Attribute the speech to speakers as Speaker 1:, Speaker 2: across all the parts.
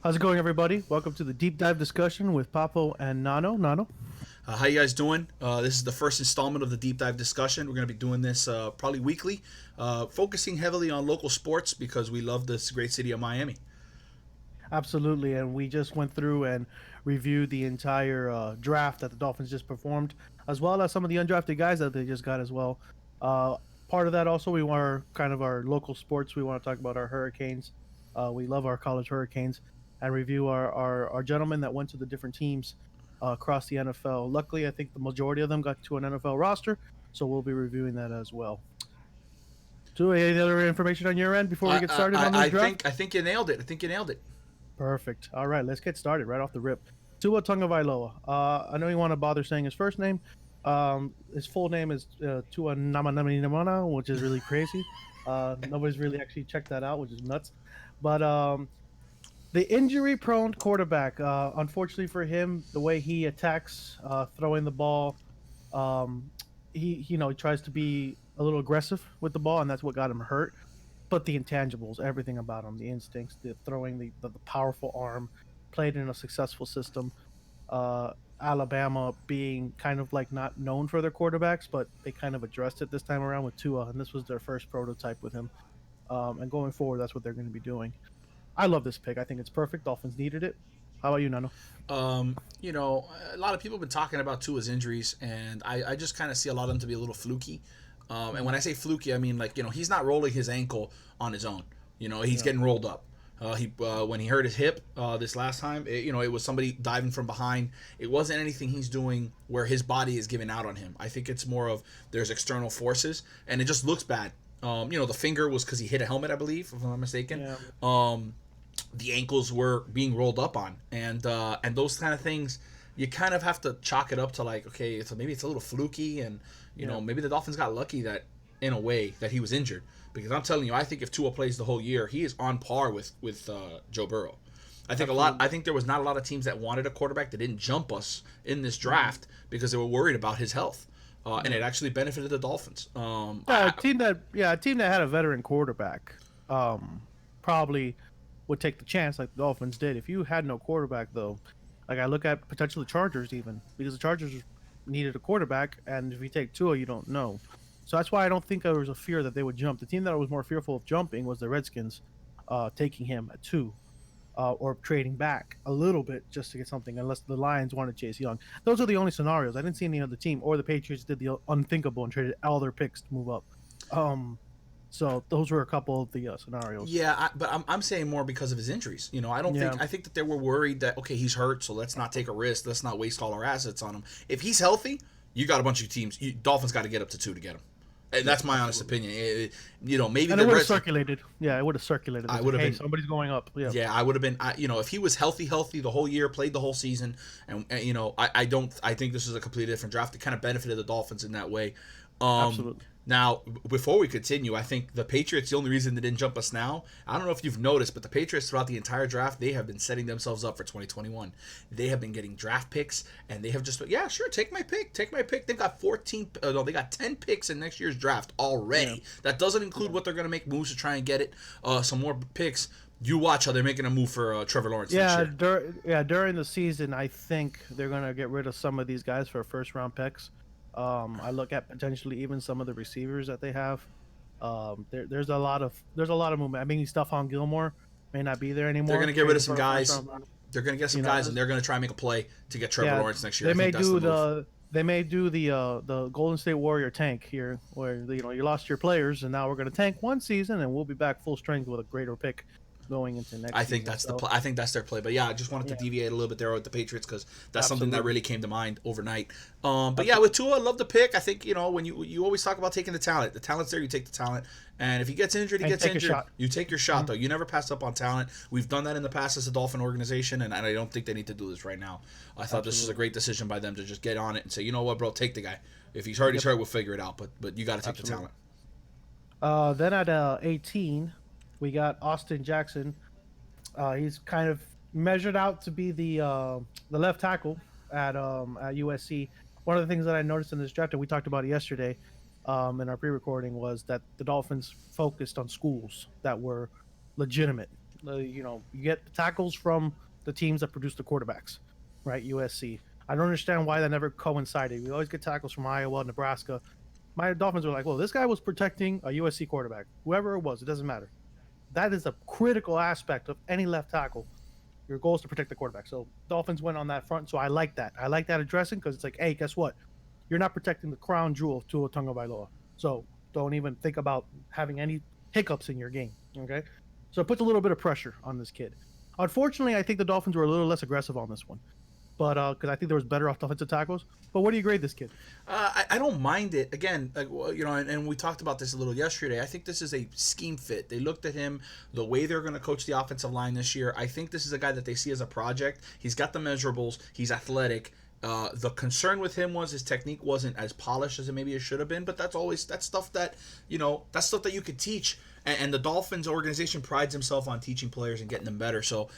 Speaker 1: How's it going, everybody? Welcome to the deep dive discussion with Papo and Nano. Nano.
Speaker 2: How you guys doing? This is the first installment of the deep dive discussion. We're going to be doing this probably weekly, focusing heavily on local sports because we love this great city of Miami.
Speaker 1: Absolutely, and we just went through and reviewed the entire draft that the Dolphins just performed, as well as some of the undrafted guys that they just got as well. Uh, Part of that also, we want kind of our local sports. We want to talk about our Hurricanes. We love our college Hurricanes, and review our gentlemen that went to the different teams across the NFL. Luckily, I think the majority of them got to an NFL roster, so we'll be reviewing that as well. So, any other information on your end before we
Speaker 2: I,
Speaker 1: get
Speaker 2: I,
Speaker 1: started on
Speaker 2: I
Speaker 1: this
Speaker 2: I
Speaker 1: draft?
Speaker 2: think I think you nailed it. I think you nailed it.
Speaker 1: Perfect. All right, let's get started right off the rip. Tua Tagovailoa. I know you want to bother saying his first name. His full name is Tua Namanamana, which is really crazy. Nobody's really actually checked that out, which is nuts. But the injury-prone quarterback. Unfortunately for him, the way he attacks, throwing the ball, he tries to be a little aggressive with the ball, and that's what got him hurt. But the intangibles, everything about him, the instincts, the throwing, the powerful arm, played in a successful system. Uh, Alabama being kind of like not known for their quarterbacks, but they kind of addressed it this time around with Tua, and this was their first prototype with him. And going forward, that's what they're going to be doing. I love this pick. I think it's perfect. Dolphins needed it. How about you, Nano?
Speaker 2: A lot of people have been talking about Tua's injuries, and I just kind of see a lot of them to be a little fluky. And when I say fluky, I mean he's not rolling his ankle on his own. He's
Speaker 1: Yeah.
Speaker 2: getting rolled up. He When he hurt his hip this last time, it was somebody diving from behind. It wasn't anything he's doing where his body is giving out on him. I think it's more of there's external forces, and it just looks bad. The finger was because he hit a helmet, I believe, if I'm not mistaken.
Speaker 1: Yeah.
Speaker 2: The ankles were being rolled up on, and those kind of things, you kind of have to chalk it up to like, okay, so maybe it's a little fluky, and
Speaker 1: Yeah.
Speaker 2: maybe the Dolphins got lucky that in a way that he was injured, because I'm telling you, I think if Tua plays the whole year, he is on par with Joe Burrow.
Speaker 1: Absolutely.
Speaker 2: I think there was not a lot of teams that wanted a quarterback that didn't jump us in this draft because they were worried about his health, and it actually benefited the Dolphins.
Speaker 1: A team that had a veteran quarterback, probably would take the chance like the Dolphins did. If you had no quarterback, though, like I look at potentially the Chargers even because the Chargers needed a quarterback, and if you take Tua, you don't know. So that's why I don't think there was a fear that they would jump. The team that was more fearful of jumping was the Redskins, taking him at 2. Or trading back a little bit just to get something, unless the Lions wanted Chase Young. Those are the only scenarios. I didn't see any other team, or the Patriots did the unthinkable and traded all their picks to move up. Um, so those were a couple of the scenarios.
Speaker 2: Yeah, but I'm saying more because of his injuries.
Speaker 1: Yeah,
Speaker 2: I think that they were worried that, okay, he's hurt, so let's not take a risk. Let's not waste all our assets on him. If he's healthy, you got a bunch of teams. Dolphins got to get up to 2 to get him. And
Speaker 1: yeah,
Speaker 2: that's my honest
Speaker 1: absolutely.
Speaker 2: opinion. Maybe
Speaker 1: And
Speaker 2: the
Speaker 1: it would have
Speaker 2: rest.
Speaker 1: circulated. Yeah, it would have circulated.
Speaker 2: I
Speaker 1: It's
Speaker 2: would
Speaker 1: like,
Speaker 2: have
Speaker 1: hey,
Speaker 2: been.
Speaker 1: somebody's going up. Yeah,
Speaker 2: Yeah, I would have been. If he was healthy the whole year, played the whole season, I don't. I think this is a completely different draft. It kind of benefited the Dolphins in that way. Um,
Speaker 1: absolutely.
Speaker 2: Now, before we continue, I think the Patriots, the only reason they didn't jump us now, I don't know if you've noticed, but the Patriots throughout the entire draft, they have been setting themselves up for 2021. They have been getting draft picks, and they have just, yeah, sure, take my pick, take my pick. They've got they got 10 picks in next year's draft
Speaker 1: Yeah,
Speaker 2: already. That doesn't include what they're going to make moves to try and get some more picks. You watch how they're making a move for Trevor Lawrence next
Speaker 1: yeah.
Speaker 2: year.
Speaker 1: During the season, I think they're gonna get rid of some of these guys for first round picks. I look at potentially even some of the receivers that they have. There's a lot of movement. I mean, Stephon Gilmore may not be there
Speaker 2: They're
Speaker 1: anymore.
Speaker 2: going to get rid of
Speaker 1: Traded
Speaker 2: some
Speaker 1: for a first
Speaker 2: guys.
Speaker 1: round round.
Speaker 2: They're going to get some
Speaker 1: You know,
Speaker 2: guys, and they're going to try and make a play to get Trevor
Speaker 1: yeah,
Speaker 2: Lawrence next year.
Speaker 1: they
Speaker 2: I think
Speaker 1: may
Speaker 2: that's the
Speaker 1: do
Speaker 2: move.
Speaker 1: the Golden State Warrior tank here, where you lost your players, and now we're going to tank one season, and we'll be back full strength with a greater pick going into next
Speaker 2: I think
Speaker 1: season.
Speaker 2: that's the
Speaker 1: So
Speaker 2: I think that's their play. But yeah, I just wanted to
Speaker 1: yeah,
Speaker 2: deviate a little bit there with the Patriots because that's something that
Speaker 1: absolutely,
Speaker 2: really came to mind overnight. But yeah, with
Speaker 1: absolutely,
Speaker 2: Tua, I love the pick. I think when you always talk about taking the talent. The talent's there. You take the talent, and if he gets injured, he
Speaker 1: and
Speaker 2: gets
Speaker 1: take a
Speaker 2: injured.
Speaker 1: shot.
Speaker 2: You take your shot
Speaker 1: Mhm.
Speaker 2: though. You never pass up on talent. We've done that in the past as a Dolphin organization, and I don't think they need to do this right now. I thought this was a
Speaker 1: Absolutely,
Speaker 2: great decision by them to just get on it and say, you know what, bro, take the guy. If he's hurt, he's
Speaker 1: yep,
Speaker 2: hurt. We'll figure it out. But you got to take the
Speaker 1: absolutely.
Speaker 2: talent.
Speaker 1: Then at 18, we got Austin Jackson. He's kind of measured out to be the left tackle at USC. One of the things that I noticed in this draft, and we talked about it yesterday, in our pre-recording, was that the Dolphins focused on schools that were legitimate. You get the tackles from the teams that produce the quarterbacks, right? USC. I don't understand why that never coincided. We always get tackles from Iowa, Nebraska. My Dolphins were like, well, this guy was protecting a USC quarterback, whoever it was. It doesn't matter. That is a critical aspect of any left tackle. Your goal is to protect the quarterback. So Dolphins went on that front. So I like that. I like that addressing because it's like, hey, guess what? You're not protecting the crown jewel of Tua Tagovailoa. So don't even think about having any hiccups in your game. Okay. So it puts a little bit of pressure on this kid. Unfortunately, I think the Dolphins were a little less aggressive on this one, but because I think there was better offensive tackles. But what do you grade this kid?
Speaker 2: I don't mind it. Again, like, and we talked about this a little yesterday. I think this is a scheme fit. They looked at him, the way they're going to coach the offensive line this year. I think this is a guy that they see as a project. He's got the measurables. He's athletic. The concern with him was his technique wasn't as polished as it should have been, but that's stuff that you could teach. And the Dolphins organization prides himself on teaching players and getting them better. So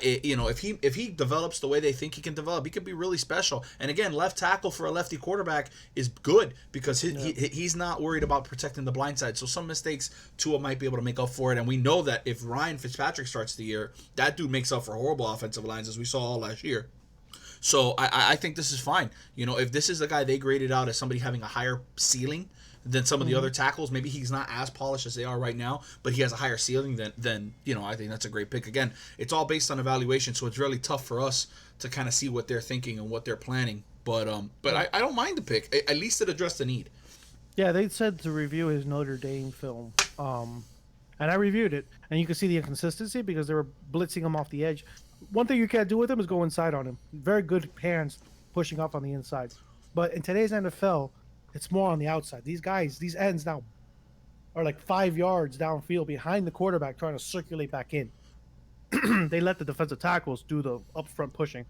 Speaker 2: if he develops the way they think he can develop, he could be really special. And again, left tackle for a lefty quarterback is good because he's not worried about protecting the blind side. So some mistakes Tua might be able to make up for it. And we know that if Ryan Fitzpatrick starts the year, that dude makes up for horrible offensive lines as we saw all last year. So I think this is fine. If this is the guy they graded out as somebody having a higher ceiling than some of the other tackles, maybe he's not as polished as they are right now, but he has a higher ceiling than I think that's a great pick. Again, it's all based on evaluation, so it's really tough for us to kind of see what they're thinking and what they're planning. But I don't mind the pick. At least it addressed the need.
Speaker 1: Yeah, they said to review his Notre Dame film, and I reviewed it, and you can see the inconsistency because they were blitzing him off the edge. One thing you can't do with him is go inside on him. Very good hands pushing off on the inside, but in today's NFL, it's more on the outside. These ends now are like 5 yards downfield behind the quarterback trying to circulate back in. They let the defensive tackles do the upfront pushing.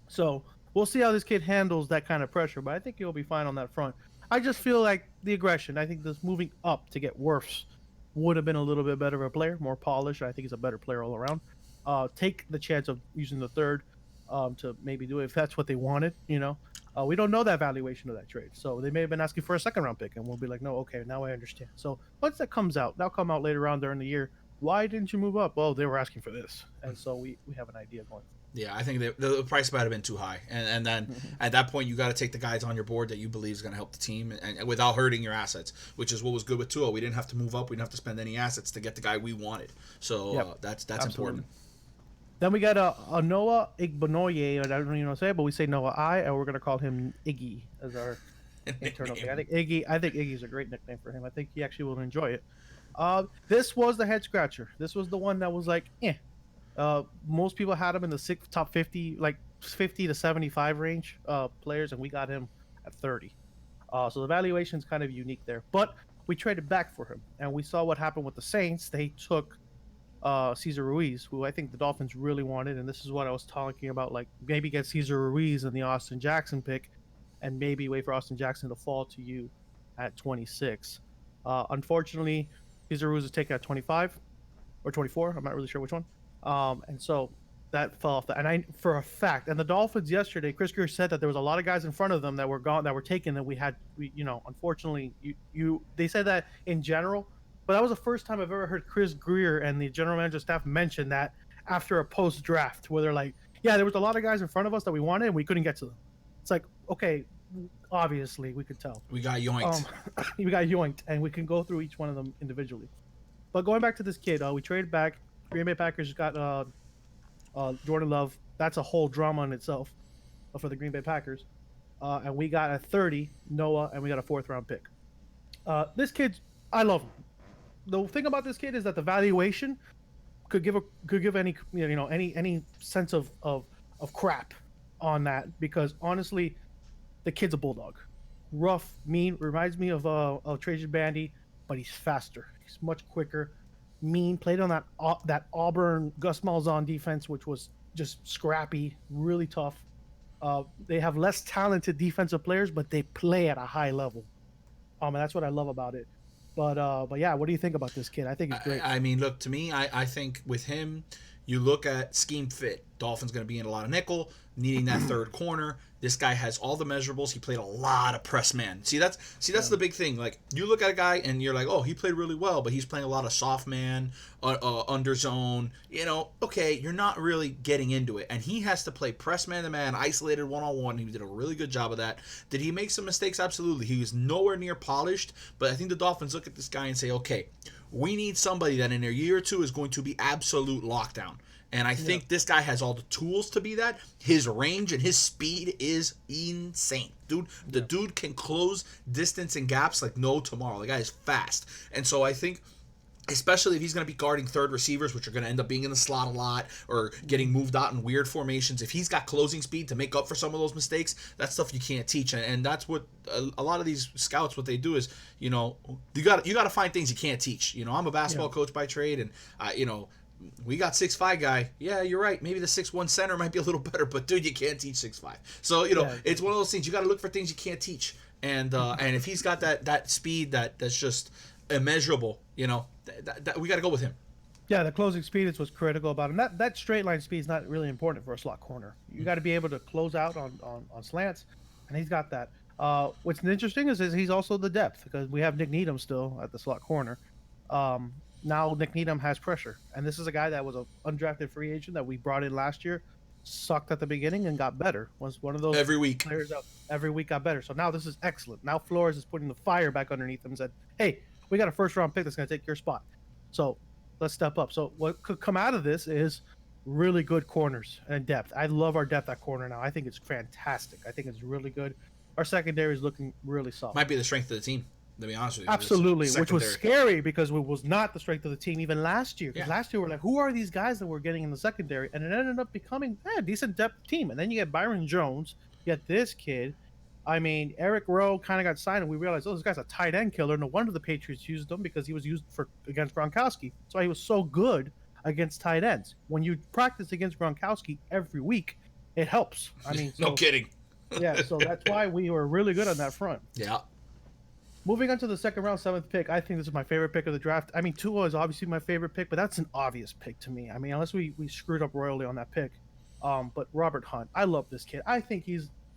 Speaker 1: So we'll see how this kid handles that kind of pressure, but I think he'll be fine on that front. I just feel like the aggression, I think this moving up to get worse would have been a little bit better of a player, more polished. I think he's a better player all around. Take the chance of using the third to maybe do it if that's what they wanted, we don't know that valuation of that trade. So they may have been asking for a second round pick, and we'll be like, no, okay, now I understand. So once that comes out, that'll come out later on during the year. Why didn't you move up? Well, they were asking for this. And so we have an idea going.
Speaker 2: Yeah, I think the price might have been too high. And then at that point, you got to take the guys on your board that you believe is going to help the team and without hurting your assets, which is what was good with Tua. We didn't have to move up. We didn't have to spend any assets to get the guy we wanted. So that's important.
Speaker 1: Then we got a Noah Igbinoye, I don't even know how to say it, but we say Noah I, and we're going to call him Iggy as our internal thing. I think Iggy's a great nickname for him. I think he actually will enjoy it. This was the head scratcher. This was the one that was like, most people had him in the top 50, like 50 to 75 range players, and we got him at 30. So the valuation's kind of unique there. But we traded back for him, and we saw what happened with the Saints. They took Cesar Ruiz, who I think the Dolphins really wanted, and this is what I was talking about, like maybe get Cesar Ruiz in the Austin Jackson pick, and maybe wait for Austin Jackson to fall to you at 26. Unfortunately, Cesar Ruiz is taken at 25 or 24. I'm not really sure which one. And so that fell off. And I, for a fact, and the Dolphins yesterday, Chris Greer said that there was a lot of guys in front of them that were gone, that were taken, that unfortunately, they said that in general. But that was the first time I've ever heard Chris Greer and the general manager staff mention that after a post-draft, where they're like, yeah, there was a lot of guys in front of us that we wanted and we couldn't get to them. It's like, okay, obviously we could tell.
Speaker 2: We got yoinked.
Speaker 1: We got yoinked, and we can go through each one of them individually. But going back to this kid, we traded back. Green Bay Packers got Jordan Love. That's a whole drama in itself for the Green Bay Packers. And we got a 30, Noah, and we got a 4th-round pick. This kid, I love him. The thing about this kid is that the valuation could give any any sense of crap on that, because honestly, the kid's a bulldog, rough, mean, reminds me of Trajan Bandy, but he's faster, he's much quicker, mean. Played on that Auburn Gus Malzahn defense, which was just scrappy, really tough. They have less talented defensive players, but they play at a high level. And that's what I love about it. But yeah, what do you think about this kid? I think he's great.
Speaker 2: I mean, look, to me, I think with him, you look at scheme fit. Dolphins going to be in a lot of nickel, needing that third corner. This guy has all the measurables. He played a lot of press man. See, that's the big thing. Like, you look at a guy and you're like, oh, he played really well, but he's playing a lot of soft man, under zone. You know, okay, you're not really getting into it. And he has to play press man to man, isolated one-on-one. He did a really good job of that. Did he make some mistakes? Absolutely. He was nowhere near polished, but I think the Dolphins look at this guy and say, okay, we need somebody that in a year or two is going to be absolute lockdown. And I think this guy has all the tools to be that. His range and his speed is insane. Dude, the dude can close distance and gaps like no tomorrow. The guy is fast. And so I think, especially if he's going to be guarding third receivers, which are going to end up being in the slot a lot or getting moved out in weird formations, if he's got closing speed to make up for some of those mistakes, that's stuff you can't teach. And that's what a lot of these scouts, what they do is, you know, you got to find things you can't teach. You know, I'm a basketball coach by trade, and, you know, we got 6'5" guy. Yeah, you're right. Maybe the 6'1" center might be a little better, but dude, you can't teach 6'5". So, you know, it's one of those things. You got to look for things you can't teach. And if he's got that speed that's just immeasurable, you know, that we got to go with him.
Speaker 1: Yeah, the closing speed is what's critical about him. That straight line speed is not really important for a slot corner. You got to be able to close out on slants, and he's got that. What's interesting is he's also the depth, because we have Nick Needham still at the slot corner. Now Nick Needham has pressure, and this is a guy that was an undrafted free agent that we brought in last year, sucked at the beginning and got better. Was one of those
Speaker 2: every week
Speaker 1: players that every week got better. So now this is excellent. Now Flores is putting the fire back underneath him and said, hey, we got a first round pick that's going to take your spot. So let's step up. So what could come out of this is really good corners and depth. I love our depth at corner now. I think it's fantastic. I think it's really good. Our secondary is looking really solid.
Speaker 2: Might be the strength of the team, to be honest with you.
Speaker 1: Absolutely, which was scary because it was not the strength of the team even last year. Because
Speaker 2: Yeah.
Speaker 1: last year we're like, who are these guys that we're getting in the secondary? And it ended up becoming a decent depth team. And then you get Byron Jones, you get this kid. I mean, Eric Rowe kind of got signed, and we realized, oh, this guy's a tight end killer. No wonder the Patriots used him, because he was used against Gronkowski. So he was so good against tight ends. When you practice against Gronkowski every week, it helps. I mean,
Speaker 2: no kidding.
Speaker 1: Yeah, so that's why we were really good on that front.
Speaker 2: Yeah.
Speaker 1: Moving on to the second round, 7th pick, I think this is my favorite pick of the draft. I mean, Tua is obviously my favorite pick, but that's an obvious pick to me. I mean, unless we screwed up royally on that pick. But Robert Hunt, I love this kid.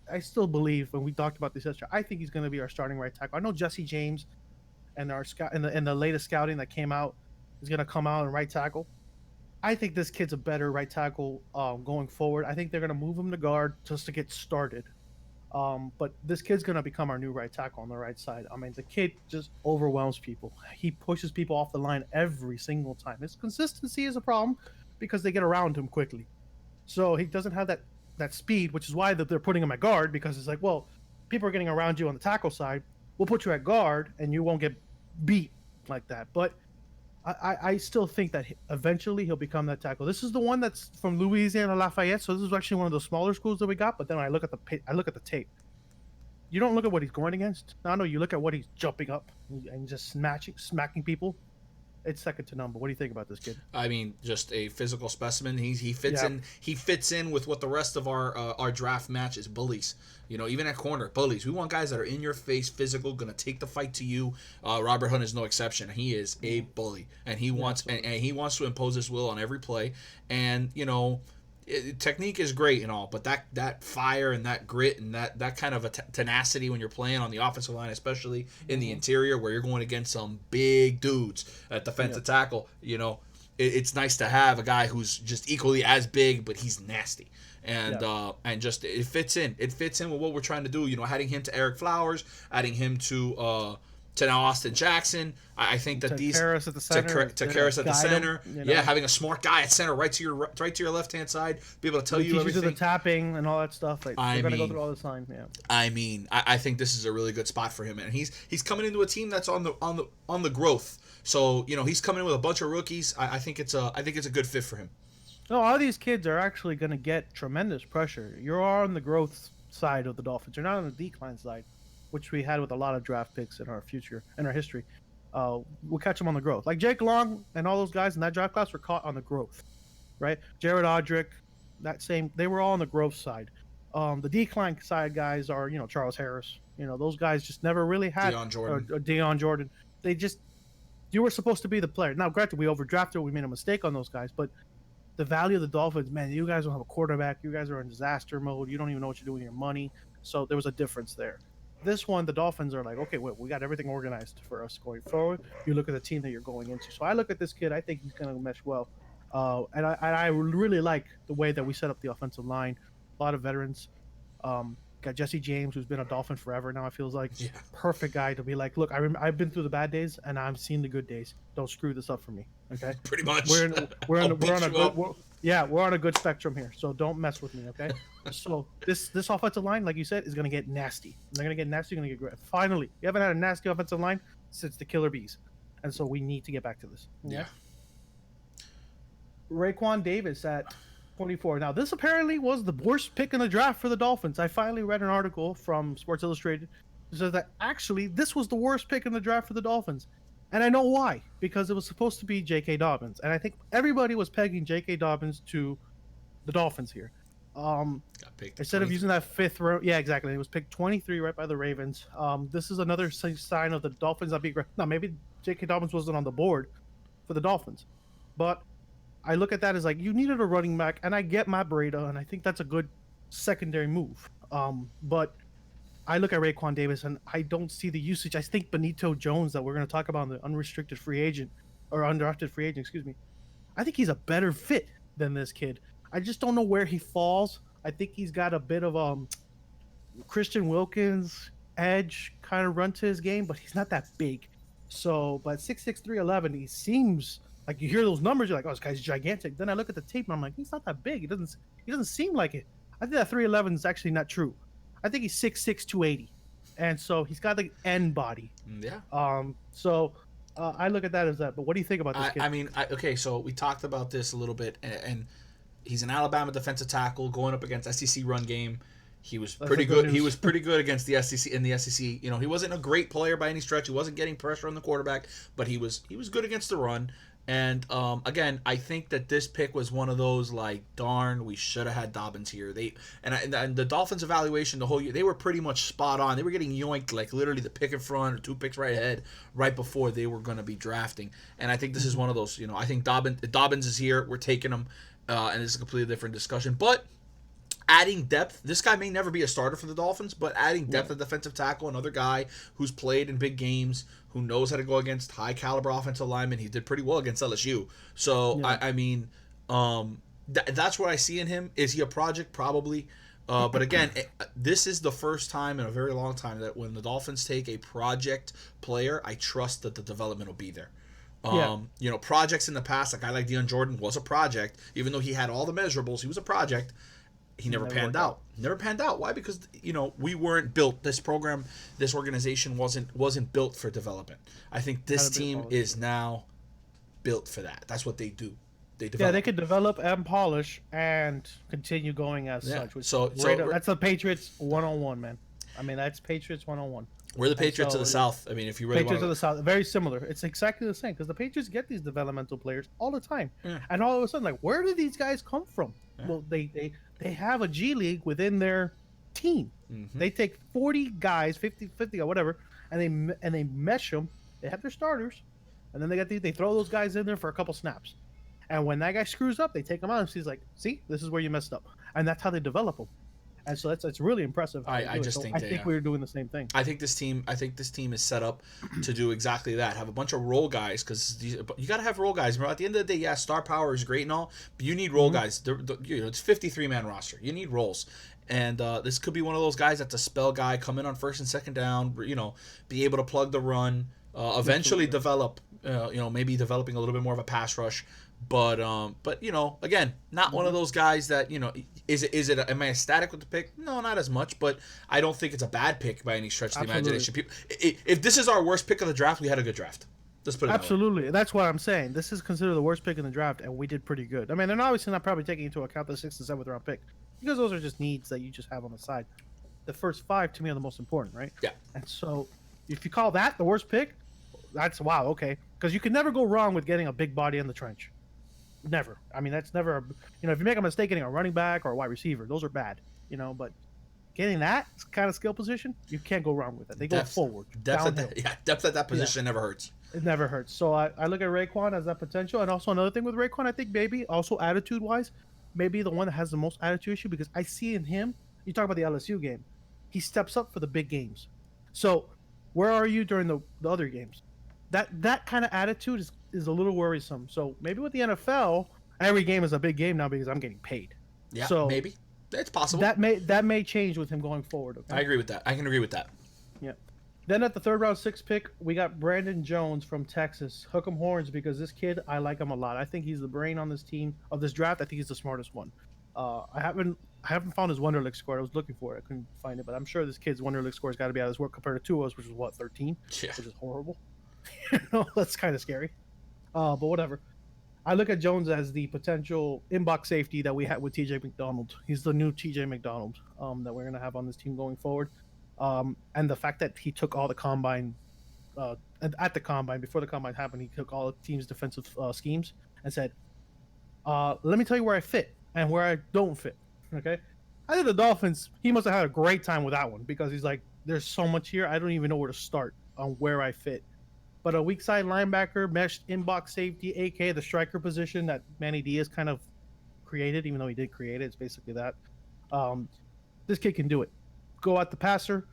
Speaker 1: I still believe, when we talked about this yesterday, I think he's going to be our starting right tackle. I know Jesse James and our scout in the latest scouting that came out is going to come out and right tackle. I think this kid's a better right tackle going forward. I think they're going to move him to guard just to get started. But this kid's going to become our new right tackle on the right side. I mean, the kid just overwhelms people. He pushes people off the line every single time. His consistency is a problem because they get around him quickly. So he doesn't have that speed, which is why they're putting him at guard, because it's like, well, people are getting around you on the tackle side. We'll put you at guard, and you won't get beat like that. But I still think that eventually he'll become that tackle. This is the one that's from Louisiana Lafayette, so this is actually one of the smaller schools that we got. But then I look at the tape. You don't look at what he's going against. No, you look at what he's jumping up and just smacking people. It's second to none. What do you think about this kid?
Speaker 2: I mean, just a physical specimen. He fits in. He fits in with what the rest of our draft match is. Bullies. You know, even at corner, bullies. We want guys that are in your face, physical, gonna take the fight to you. Robert Hunt is no exception. He is a bully, and he wants and he wants to impose his will on every play. And you know, technique is great and all, but that fire and that grit and that kind of a tenacity when you're playing on the offensive line, especially in the interior where you're going against some big dudes at defensive tackle, you know, it's nice to have a guy who's just equally as big, but he's nasty. And and just it fits in with what we're trying to do. You know, adding him to Eric Flowers, adding him to now Austin Jackson. I think that these
Speaker 1: Karras at the center,
Speaker 2: to Karras at the center,
Speaker 1: you know?
Speaker 2: having a smart guy at center, right to your left hand side, be able to tell you everything.
Speaker 1: The tapping and all that stuff. Like they're gonna go through all this time. Yeah.
Speaker 2: I mean, I think this is a really good spot for him, and he's coming into a team that's on the growth. So you know, he's coming in with a bunch of rookies. I think it's a good fit for him.
Speaker 1: No, all these kids are actually going to get tremendous pressure. You're on the growth side of the Dolphins. You're not on the decline side, which we had with a lot of draft picks in our history. We'll catch them on the growth. Like Jake Long and all those guys in that draft class were caught on the growth, right? Jared Odrick, they were all on the growth side. The decline side guys are, you know, Charles Harris. You know, those guys just never really had Deion Jordan. You were supposed to be the player. Now, granted, we overdrafted. We made a mistake on those guys, but the value of the Dolphins, man, you guys don't have a quarterback. You guys are in disaster mode. You don't even know what you're doing with your money. So there was a difference there. This one, the Dolphins are like, okay, wait, we got everything organized for us going forward. You look at the team that you're going into. So I look at this kid. I think he's going to mesh well. And I really like the way that we set up the offensive line. A lot of veterans. Got Jesse James, who's been a Dolphin forever now. It feels like perfect guy to be like, look, I've been through the bad days and I've seen the good days. Don't screw this up for me, okay?
Speaker 2: Pretty much.
Speaker 1: We're on a good spectrum here, so don't mess with me, okay? So this offensive line, like you said, is gonna get nasty. They're gonna get nasty. Gonna get great. Finally, you haven't had a nasty offensive line since the Killer Bees, and so we need to get back to this. Okay?
Speaker 2: Yeah.
Speaker 1: Raekwon Davis at 24. Now, this apparently was the worst pick in the draft for the Dolphins. I finally read an article from Sports Illustrated that says that actually this was the worst pick in the draft for the Dolphins. And I know why. Because it was supposed to be J.K. Dobbins. And I think everybody was pegging J.K. Dobbins to the Dolphins here. Instead of using that fifth round. Yeah, exactly. It was picked 23 right by the Ravens. This is another sign of the Dolphins not being... Now, maybe J.K. Dobbins wasn't on the board for the Dolphins. But I look at that as like, you needed a running back, and I get Matt Breida, and I think that's a good secondary move. But I look at Raekwon Davis, and I don't see the usage. I think Benito Jones, that we're going to talk about, the unrestricted free agent, or undrafted free agent, excuse me, I think he's a better fit than this kid. I just don't know where he falls. I think he's got a bit of Christian Wilkins edge kind of run to his game, but he's not that big. So, but 6'6", 311, he seems... Like, you hear those numbers, you're like, oh, this guy's gigantic. Then I look at the tape, and I'm like, he's not that big. He doesn't seem like it. I think that 311 is actually not true. I think he's 6'6", 280. And so he's got the end body.
Speaker 2: Yeah.
Speaker 1: So I look at that as that. But what do you think about this kid?
Speaker 2: I mean, okay, so we talked about this a little bit, and he's an Alabama defensive tackle going up against SEC run game. He was pretty good. He was pretty good against the SEC in the SEC. You know, he wasn't a great player by any stretch. He wasn't getting pressure on the quarterback, but he was good against the run. And again, I think that this pick was one of those like, darn, we should have had Dobbins here. And the Dolphins' evaluation the whole year, they were pretty much spot on. They were getting yoinked like literally the pick in front or 2 picks right ahead, right before they were going to be drafting. And I think this is one of those. You know, I think Dobbins is here. We're taking him, and it's a completely different discussion. But adding depth, this guy may never be a starter for the Dolphins, but adding depth at defensive tackle, another guy who's played in big games, who knows how to go against high caliber offensive linemen. He did pretty well against LSU. So, yeah. I mean, that's what I see in him. Is he a project? Probably. But again, this is the first time in a very long time that when the Dolphins take a project player, I trust that the development will be there. You know, projects in the past, a guy like Deion Jordan was a project. Even though he had all the measurables, he was a project. He never panned out. Never panned out. Why? Because, you know, we weren't built. This program, this organization wasn't built for development. I think this team is now built for that. That's what they do. They develop.
Speaker 1: Yeah, they could develop and polish and continue going as such. So that's the Patriots 101, man. I mean, that's Patriots 101.
Speaker 2: We're the Patriots of the South. I mean, if you really
Speaker 1: Patriots of the South, very similar. It's exactly the same because the Patriots get these developmental players all the time, and all of a sudden, like, where did these guys come from? Yeah. Well, they have a G League within their team. Mm-hmm. They take 40 guys, 50 or whatever, and they mesh them. They have their starters, and then they throw those guys in there for a couple snaps. And when that guy screws up, they take him out and he's like, "See, this is where you messed up," and that's how they develop them. And so it's really impressive.
Speaker 2: I think
Speaker 1: we're doing the same thing.
Speaker 2: I think this team is set up to do exactly that. Have a bunch of role guys because you got to have role guys. At the end of the day, yeah, star power is great and all, but you need role guys. You know, it's 53-man roster. You need roles, and this could be one of those guys that's a spell guy, come in on first and second down. You know, be able to plug the run. Eventually develop. You know, maybe developing a little bit more of a pass rush. But you know, again, not one of those guys that, you know, am I ecstatic with the pick? No, not as much, but I don't think it's a bad pick by any stretch of the imagination. If this is our worst pick of the draft, we had a good draft. Let's put it
Speaker 1: absolutely. That way. That's what I'm saying. This is considered the worst pick in the draft, and we did pretty good. I mean, they're obviously not probably taking into account the 6th and 7th round pick because those are just needs that you just have on the side. The first 5 to me are the most important, right?
Speaker 2: Yeah.
Speaker 1: And so if you call that the worst pick, that's wow, okay, because you can never go wrong with getting a big body in the trench. Never. I mean, that's never, you know, if you make a mistake getting a running back or a wide receiver, those are bad, you know, but getting that kind of skill position, you can't go wrong with it. They go forward.
Speaker 2: Depth at that position never hurts.
Speaker 1: It never hurts. So I look at Raekwon as that potential, and also another thing with Raekwon, I think maybe also attitude wise, maybe the one that has the most attitude issue because I see in him. You talk about the LSU game, he steps up for the big games. So where are you during the other games? That kind of attitude is a little worrisome. So maybe with the NFL, every game is a big game now because I'm getting paid.
Speaker 2: Yeah,
Speaker 1: So
Speaker 2: maybe. It's possible.
Speaker 1: that may change with him going forward.
Speaker 2: I
Speaker 1: Okay.
Speaker 2: agree with that. I can agree with that.
Speaker 1: Yeah. Then at the third round, sixth pick, we got Brandon Jones from Texas. Hook 'em horns because this kid, I like him a lot. I think he's the brain on this team of this draft. I think he's the smartest one. I haven't found his Wonderlic score. I was looking for it. I couldn't find it, but I'm sure this kid's Wonderlic score has got to be out of his work compared to Tua's, which is what 13,
Speaker 2: Yeah.
Speaker 1: which is horrible. That's kind of scary. But whatever. I look at Jones as the potential inbox safety that we had with TJ McDonald. He's the new TJ McDonald that we're gonna have on this team going forward. And the fact that he took all the combine at the combine before the combine happened, he took all the team's defensive schemes and said, "Let me tell you where I fit and where I don't fit." Okay, I think the Dolphins. He must have had a great time with that one because he's like, "There's so much here. I don't even know where to start on where I fit." But a weak side linebacker, meshed inbox safety, aka the striker position that Manny Diaz kind of created, even though he did create it, it's basically that. Um, this kid can do it. Go at the passer,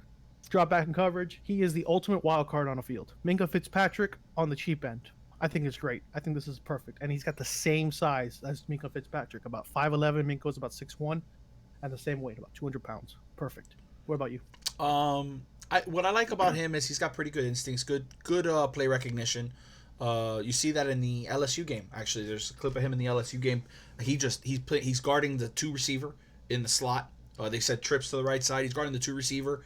Speaker 1: drop back in coverage. He is the ultimate wild card on a field. Minka Fitzpatrick on the cheap end. I think it's great. I think this is perfect. And he's got the same size as Minka Fitzpatrick, about 5'11. Minka's about 6'1, and the same weight, about 200 pounds. Perfect. What about you?
Speaker 2: What I like about him is he's got pretty good instincts, good play recognition. You see that in the LSU game. Actually, there's a clip of him in the LSU game. He's guarding the two receiver in the slot. They said trips to the right side. He's guarding the two receiver.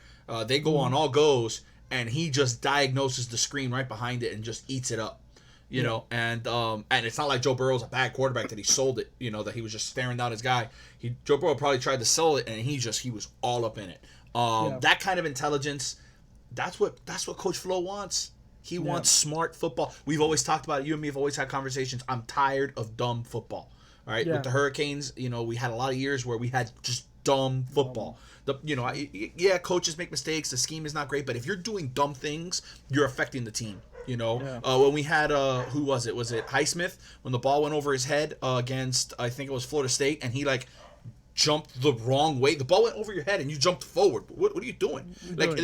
Speaker 2: They go on all goes, and he just diagnoses the screen right behind it and just eats it up. You know, and it's not like Joe Burrow's a bad quarterback that he sold it. You know, that he was just staring down his guy. Joe Burrow probably tried to sell it, and he was all up in it. That kind of intelligence, that's what Coach Flo wants. He wants smart football. We've always talked about it. You and me have always had conversations. I'm tired of dumb football. All right, with the Hurricanes, we had a lot of years where we had just dumb football. Coaches make mistakes. The scheme is not great, but if you're doing dumb things, you're affecting the team. When we had who was it? Was it Highsmith when the ball went over his head against I think it was Florida State, and he jumped the wrong way. The ball went over your head and you jumped forward. What are you doing? Like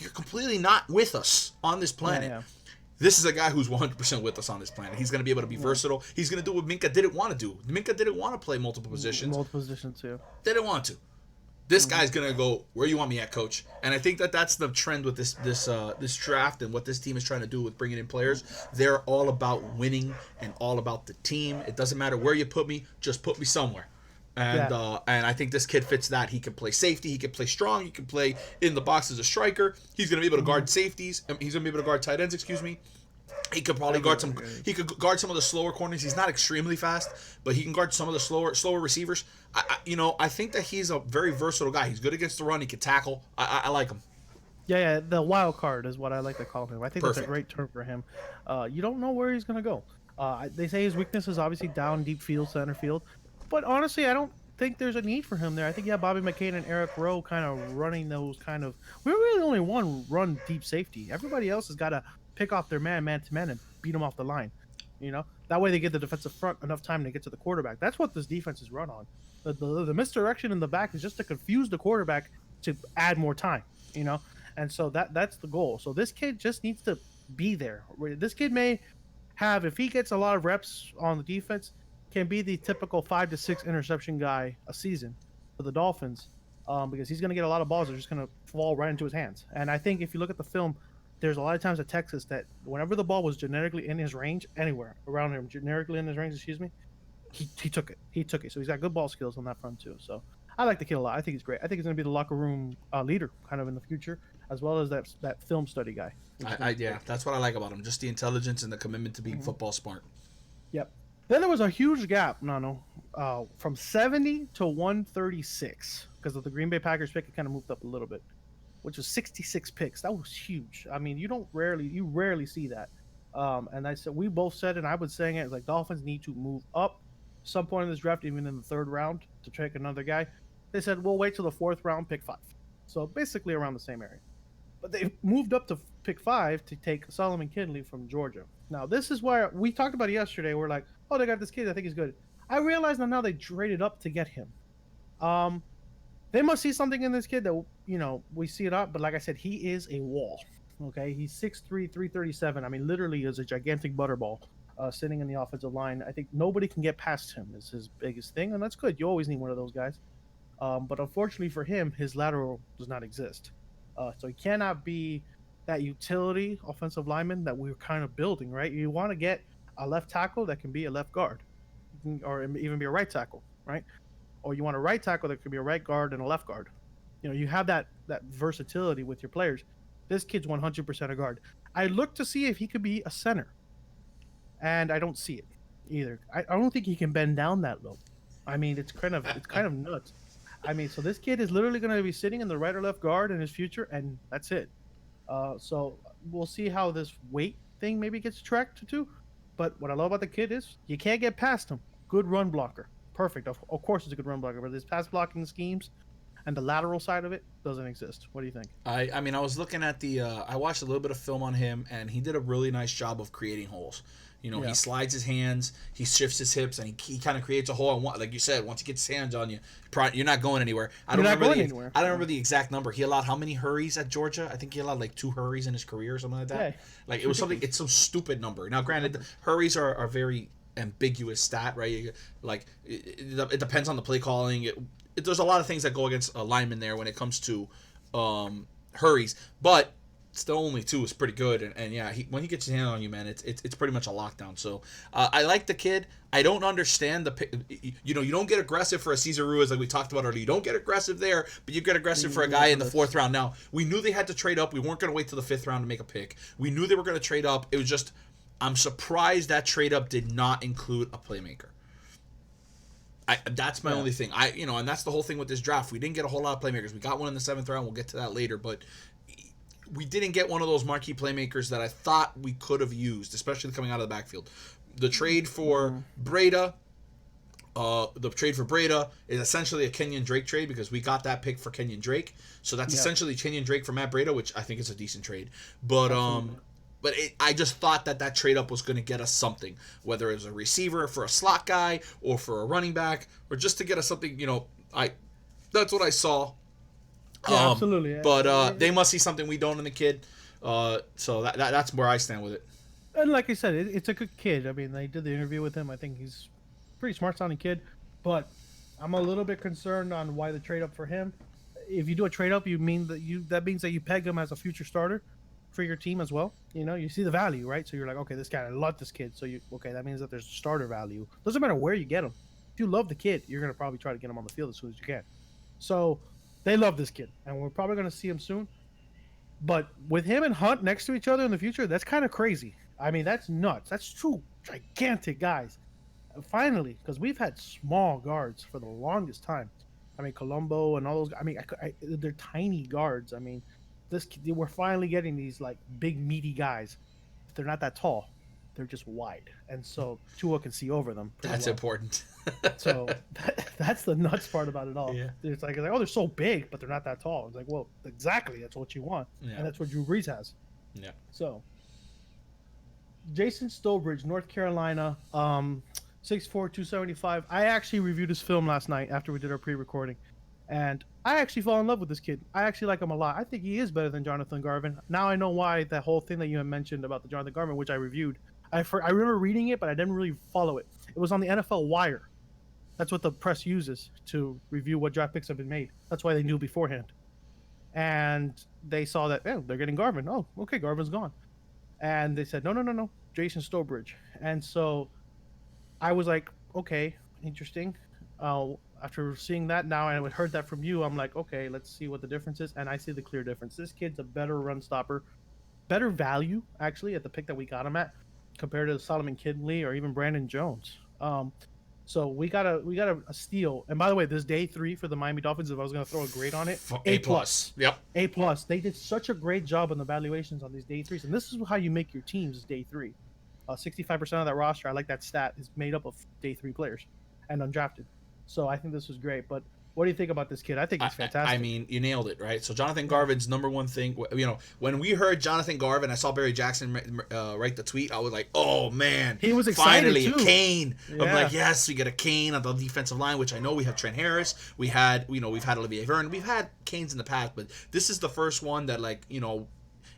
Speaker 2: you're completely not with us on this planet. Yeah. This is a guy who's 100% with us on this planet. He's going to be able to be versatile. He's going to do what Minka didn't want to do. Minka didn't want to play multiple positions.
Speaker 1: Multiple positions too.
Speaker 2: They didn't want to. This guy's going to go where you want me at, coach. And I think that's the trend with this draft and what this team is trying to do with bringing in players. They're all about winning and all about the team. It doesn't matter where you put me, just put me somewhere. And I think this kid fits that. He can play safety. He can play strong. He can play in the box as a striker. He's going to be able to guard safeties. He's going to be able to guard tight ends, excuse me. He could probably guard some. He could guard some of the slower corners. He's not extremely fast, but he can guard some of the slower receivers. I think that he's a very versatile guy. He's good against the run. He can tackle. I like him.
Speaker 1: Yeah, the wild card is what I like to call him. I think that's a great term for him. You don't know where he's going to go. They say his weakness is obviously down deep field, center field. But honestly, I don't think there's a need for him there. I think you have Bobby McCain and Eric Rowe kind of running those kind of. We're really only one run deep safety. Everybody else has got to pick off their man to man, and beat them off the line. That way they give the defensive front enough time to get to the quarterback. That's what this defense is run on. The misdirection in the back is just to confuse the quarterback to add more time. And so that's the goal. So this kid just needs to be there. This kid may have, if he gets a lot of reps on the defense, can be the typical 5 to 6 interception guy a season for the Dolphins, because he's going to get a lot of balls that are just going to fall right into his hands. And I think if you look at the film, there's a lot of times at Texas that whenever the ball was generically in his range, anywhere around him, generically in his range, he took it. He took it. So he's got good ball skills on that front too. So I like the kid a lot. I think he's great. I think he's going to be the locker room leader kind of in the future, as well as that film study guy.
Speaker 2: That's what I like about him. Just the intelligence and the commitment to being football smart.
Speaker 1: Yep. Then there was a huge gap, Nano, from 70 to 136 because of the Green Bay Packers pick. It kind of moved up a little bit, which was 66 picks. That was huge. I mean, you rarely see that. And we both said, and I was saying it, like Dolphins need to move up some point in this draft, even in the third round, to take another guy. They said we'll wait till the fourth round, pick 5. So basically around the same area. But they moved up to pick 5 to take Solomon Kindley from Georgia. Now, this is where we talked about it yesterday. We're like, oh, they got this kid. I think he's good. I realize now they traded up to get him. Um, they must see something in this kid that we see it up. But like I said, he is a wall. Okay, he's 6'3", 337. I mean, literally is a gigantic butterball sitting in the offensive line. I think nobody can get past him is his biggest thing, and that's good. You always need one of those guys. But unfortunately for him, his lateral does not exist. So he cannot be that utility offensive lineman that we're kind of building, right? You want to get a left tackle that can be a left guard, or even be a right tackle, right? Or you want a right tackle that could be a right guard and a left guard. You have that versatility with your players. This kid's 100% a guard. I look to see if he could be a center, and I don't see it either. I don't think he can bend down that low. I mean, it's kind of nuts. I mean, so this kid is literally going to be sitting in the right or left guard in his future, and that's it. So we'll see how this weight thing maybe gets tracked to. But what I love about the kid is you can't get past him. Good run blocker. Perfect. Of course, it's a good run blocker, but his pass blocking schemes and the lateral side of it doesn't exist. What do you think?
Speaker 2: I mean, I was looking at I watched a little bit of film on him, and he did a really nice job of creating holes.
Speaker 1: Yeah.
Speaker 2: He slides his hands, he shifts his hips, and he kind of creates a hole. And like you said, once he gets his hands on you, you're not going anywhere. I don't remember the exact number. He allowed how many hurries at Georgia? I think he allowed like 2 hurries in his career or something like that.
Speaker 1: Yeah.
Speaker 2: Like it was something. It's some stupid number. Now, granted, hurries are very ambiguous stat, right? Like it depends on the play calling. There's a lot of things that go against a lineman there when it comes to hurries, but still only 2 is pretty good. And yeah, when he gets his hand on you, man, it's pretty much a lockdown. So I like the kid. I don't understand you don't get aggressive for a Cesar Ruiz like we talked about earlier. You don't get aggressive there, but you get aggressive for a guy in the 4th round. Now, we knew they had to trade up. We weren't going to wait till the 5th round to make a pick. We knew they were going to trade up. It was just, I'm surprised that trade up did not include a playmaker. That's my only thing. And that's the whole thing with this draft. We didn't get a whole lot of playmakers. We got one in the 7th round. We'll get to that later, but we didn't get one of those marquee playmakers that I thought we could have used, especially coming out of the backfield. The trade for Breda, is essentially a Kenyon Drake trade because we got that pick for Kenyon Drake. So that's essentially Kenyon Drake for Matt Breda, which I think is a decent trade. But I just thought that trade up was going to get us something, whether it was a receiver for a slot guy or for a running back or just to get us something. That's what I saw.
Speaker 1: Yeah, absolutely.
Speaker 2: But they must see something we don't in the kid. So that's where I stand with it.
Speaker 1: And like I said, it's a good kid. I mean, they did the interview with him. I think he's a pretty smart sounding kid. But I'm a little bit concerned on why the trade up for him. If you do a trade up, that means that you peg him as a future starter for your team as well. You see the value, right? So you're like, okay, this guy, I love this kid. So that means that there's starter value. Doesn't matter where you get him. If you love the kid, you're gonna probably try to get him on the field as soon as you can. So they love this kid, and we're probably gonna see him soon. But with him and Hunt next to each other in the future, that's kind of crazy. I mean, that's nuts. That's 2 gigantic guys. And finally, because we've had small guards for the longest time. I mean, Colombo and all those. I mean, they're tiny guards. I mean, we're finally getting these like big meaty guys. They're not that tall. They're just wide, and so Tua can see over them.
Speaker 2: That's important.
Speaker 1: So that's the nuts part about it all.
Speaker 2: Yeah.
Speaker 1: It's like, oh, they're so big, but they're not that tall. It's like, well, exactly. That's what you want, and that's what Drew Brees has.
Speaker 2: Yeah.
Speaker 1: So Jason Stowbridge, North Carolina, 6'4", 275. I actually reviewed his film last night after we did our pre-recording, and I actually fell in love with this kid. I actually like him a lot. I think he is better than Jonathan Garvin. Now I know why that whole thing that you had mentioned about the Jonathan Garvin, which I reviewed. I remember reading it, but I didn't really follow it. It was on the NFL Wire. That's what the press uses to review what draft picks have been made. That's why they knew beforehand. And they saw that, they're getting Garvin. Oh, okay, Garvin's gone. And they said, no, Jason Stowbridge. And so I was like, okay, interesting. After seeing that now, and I heard that from you, I'm like, okay, let's see what the difference is. And I see the clear difference. This kid's a better run stopper, better value, actually, at the pick that we got him at, compared to Solomon Kindley or even Brandon Jones. So we got a steal. And by the way, this day 3 for the Miami Dolphins, if I was going to throw a grade on it,
Speaker 2: A+. Yep.
Speaker 1: A+. They did such a great job on the valuations on these day 3s. And this is how you make your teams is day 3. 65% of that roster, I like that stat, is made up of day 3 players and undrafted. So I think this was great. But what do you think about this kid? I think he's
Speaker 2: I
Speaker 1: fantastic.
Speaker 2: mean, you nailed it, right? So Jonathan
Speaker 1: Yeah.
Speaker 2: Garvin's number one thing, when we heard Jonathan Garvin, I saw Barry Jackson write the tweet. I was like, oh man,
Speaker 1: He was excited
Speaker 2: finally a
Speaker 1: too.
Speaker 2: cane. I'm
Speaker 1: Yeah.
Speaker 2: like, yes, we get a cane on the defensive line, which I know we have Trent Harris. We've had Olivier Vernon. We've had canes in the past, but this is the first one that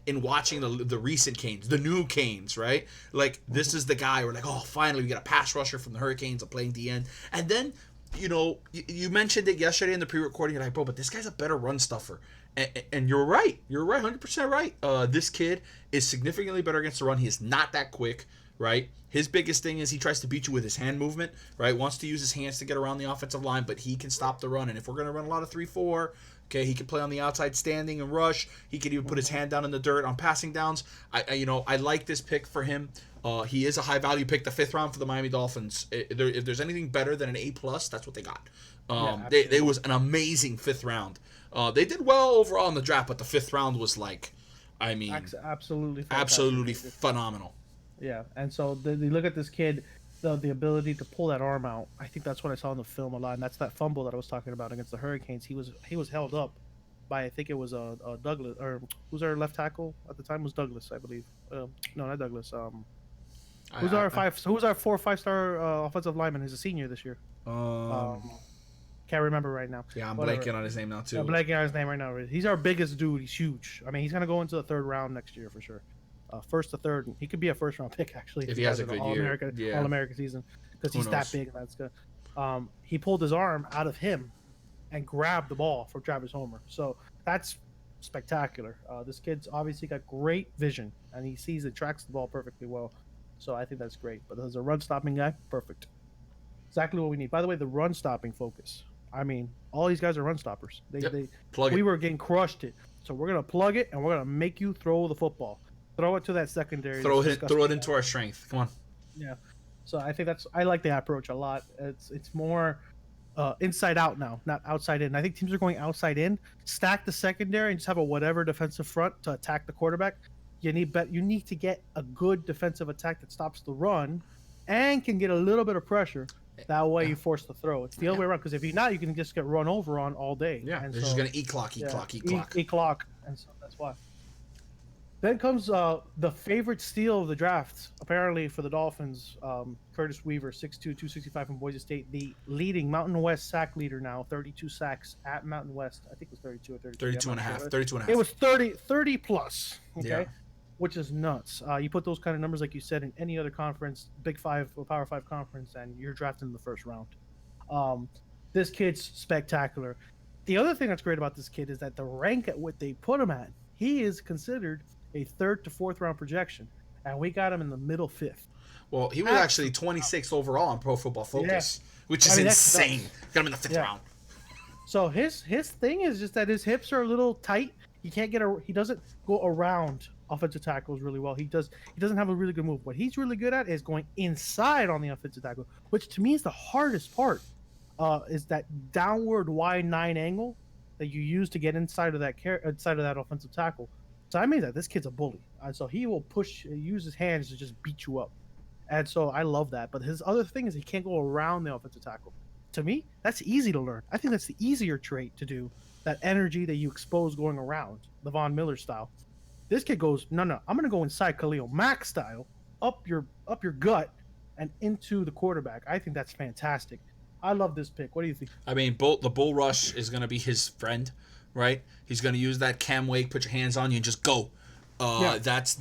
Speaker 2: in watching the recent Canes, the new Canes, right? Like, this is the guy. We're like, oh, finally, we got a pass rusher from the Hurricanes playing DN. And then, you mentioned it yesterday in the pre-recording. You're like, bro, but this guy's a better run stuffer. And you're right. You're right, 100% right. This kid is significantly better against the run. He is not that quick, right? His biggest thing is he tries to beat you with his hand movement, right? Wants to use his hands to get around the offensive line, but he can stop the run. And if we're going to run a lot of 3-4, okay, he can play on the outside standing and rush. He can even put his hand down in the dirt on passing downs. I like this pick for him. He is a high value pick, the 5th round for the Miami Dolphins. If there's anything better than an A+, that's what they got. They was an amazing 5th round. They did well overall in the draft, but the 5th round was
Speaker 1: Absolutely fantastic.
Speaker 2: absolutely phenomenal.
Speaker 1: Yeah, and so you look at this kid, the ability to pull that arm out. I think that's what I saw in the film a lot, and that's that fumble that I was talking about against the Hurricanes. He was held up by, I think it was Douglas, or who's our left tackle at the time? It was Douglas, I believe. No, not Douglas. Who's our 4 5-star offensive lineman? He's a senior this year. Can't remember right now.
Speaker 2: Yeah, I'm
Speaker 1: Whatever.
Speaker 2: blanking on his name now too.
Speaker 1: I'm blanking on his name right now. He's our biggest dude. He's huge. I mean, he's gonna go into the 3rd round next year for sure. First to third, he could be a 1st round pick actually
Speaker 2: If he has a good year.
Speaker 1: All American season, because he's that big. That's good. He pulled his arm out of him and grabbed the ball from Travis Homer. So that's spectacular. This kid's obviously got great vision, and he sees and tracks the ball perfectly well. So I think that's great. But as a run stopping guy, perfect. Exactly what we need. By the way, the run stopping focus. I mean, all these guys are run stoppers. We were getting crushed it. So we're gonna plug it and we're gonna make you throw the football. Throw it to that secondary.
Speaker 2: Throw it into our strength. Come on.
Speaker 1: Yeah. So I think I like the approach a lot. It's more inside out now, not outside in. I think teams are going outside in, stack the secondary, and just have a whatever defensive front to attack the quarterback. You need to get a good defensive attack that stops the run and can get a little bit of pressure. That way you force the throw. It's the other way around, because if you're not, you can just get run over on all day.
Speaker 2: Yeah,
Speaker 1: and
Speaker 2: they're just gonna eat clock,
Speaker 1: and so that's why. Then comes the favorite steal of the draft, apparently for the Dolphins, Curtis Weaver, 6'2", 265 from Boise State, the leading Mountain West sack leader now, 32 sacks at Mountain West. I think it was 32 or 33.
Speaker 2: 32 and a half. 32 and a half.
Speaker 1: It was 30 plus, okay?
Speaker 2: Yeah.
Speaker 1: Which is nuts. You put those kind of numbers, like you said, in any other conference, Big 5 or Power 5 conference, and you're drafted in the 1st round. This kid's spectacular. The other thing that's great about this kid is that the rank at what they put him at, he is considered a 3rd to 4th round projection, and we got him in the middle 5th.
Speaker 2: Well, he was actually 26th overall on Pro Football Focus, which is insane. Got him in the 5th round.
Speaker 1: So his thing is just that his hips are a little tight. He doesn't go around offensive tackles really well. He doesn't have a really good move. What he's really good at is going inside on the offensive tackle, which to me is the hardest part. Is that downward Y9 angle that you use to get inside of that offensive tackle. So I mean that this kid's a bully. So he will use his hands to just beat you up. And so I love that. But his other thing is he can't go around the offensive tackle. To me, that's easy to learn. I think that's the easier trait to do. That energy that you expose going around, the Von Miller style. This kid goes, no, I'm going to go inside Khalil Mack style, up your gut and into the quarterback. I think that's fantastic. I love this pick. What do you think?
Speaker 2: I mean, the bull rush is going to be his friend, right? He's going to use that cam wake, put your hands on you, and just go. That's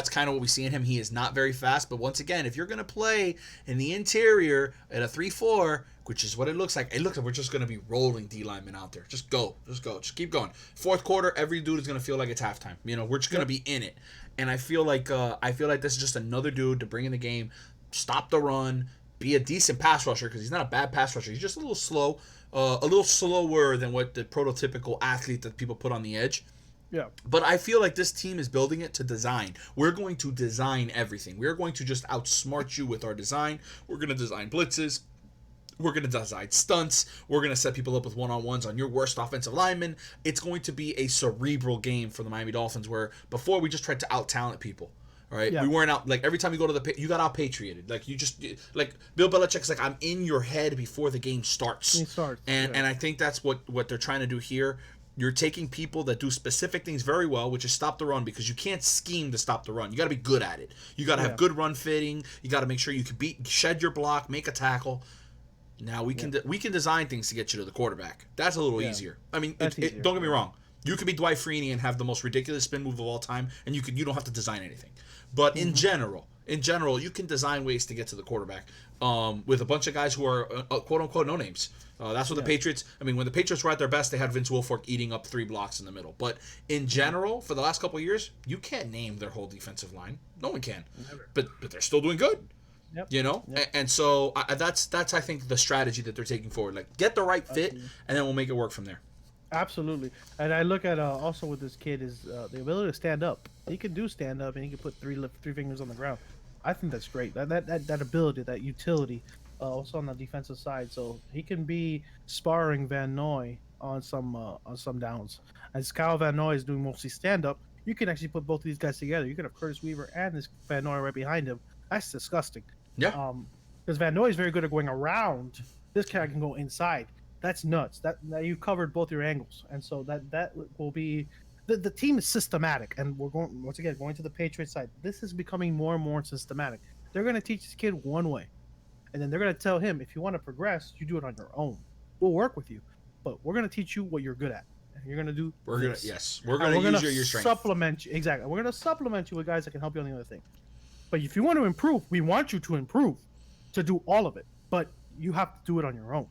Speaker 2: kind of what we see in him. He is not very fast, but once again, if you're going to play in the interior at a 3-4, which is what it looks like we're just going to be rolling D linemen out there. Just go, just keep going. 4th quarter, every dude is going to feel like it's halftime. We're just going to be in it, and I feel like this is just another dude to bring in the game, stop the run, be a decent pass rusher, because he's not a bad pass rusher. He's just a little slow, a little slower than what the prototypical athlete that people put on the edge.
Speaker 1: Yeah.
Speaker 2: But I feel like this team is building it to design. We're going to design everything. We're going to just outsmart you with our design. We're going to design blitzes. We're going to design stunts. We're going to set people up with one-on-ones on your worst offensive lineman. It's going to be a cerebral game for the Miami Dolphins, where before we just tried to out-talent people. All right,
Speaker 1: Yeah.
Speaker 2: we weren't out like every time you go to you got out patrioted. Like you just like Bill Belichick's like I'm in your head before the game starts.
Speaker 1: It starts,
Speaker 2: And
Speaker 1: yeah.
Speaker 2: and I think that's what they're trying to do here. You're taking people that do specific things very well, which is stop the run, because you can't scheme to stop the run. You got to be good at it. You got to have
Speaker 1: Yeah.
Speaker 2: good run fitting. You got to make sure you can shed your block, make a tackle. Now we can we can design things to get you to the quarterback. That's a little
Speaker 1: Yeah.
Speaker 2: easier. I mean,
Speaker 1: That's easier,
Speaker 2: don't get me
Speaker 1: yeah.
Speaker 2: wrong. You could be Dwight Freeney and have the most ridiculous spin move of all time, and you don't have to design anything. But in general, you can design ways to get to the quarterback with a bunch of guys who are quote unquote no names. That's what the Patriots. I mean, when the Patriots were at their best, they had Vince Wilfork eating up 3 blocks in the middle. But in general, for the last couple of years, you can't name their whole defensive line. No one can.
Speaker 1: Never.
Speaker 2: But they're still doing good.
Speaker 1: Yep.
Speaker 2: You know,
Speaker 1: Yep.
Speaker 2: and so that's I think the strategy that they're taking forward. Like get the right fit,
Speaker 1: Absolutely.
Speaker 2: and then we'll make it work from there.
Speaker 1: Absolutely. And I look at also with this kid is the ability to stand up. He can do stand up and he can put three fingers on the ground. I think that's great. That ability, that utility, also on the defensive side. So he can be sparring Van Noy on some downs. As Kyle Van Noy is doing mostly stand up, you can actually put both of these guys together. You could have Curtis Weaver and this Van Noy right behind him. That's disgusting.
Speaker 2: Yeah.
Speaker 1: Because Van Noy is very good at going around. This guy can go inside. That's nuts. That you covered both your angles, and so that will be the team is systematic, and we're going once again going to the Patriots side. This is becoming more and more systematic. They're going to teach this kid one way, and then they're going to tell him if you want to progress, you do it on your own. We'll work with you, but we're going to teach you what you're good at. And you're going to do.
Speaker 2: We're
Speaker 1: this.
Speaker 2: gonna
Speaker 1: And
Speaker 2: use
Speaker 1: gonna
Speaker 2: your strength.
Speaker 1: supplement you exactly. We're going to supplement you with guys that can help you on the other thing. But if you want to improve, we want you to improve, to do all of it. But you have to do it on your own.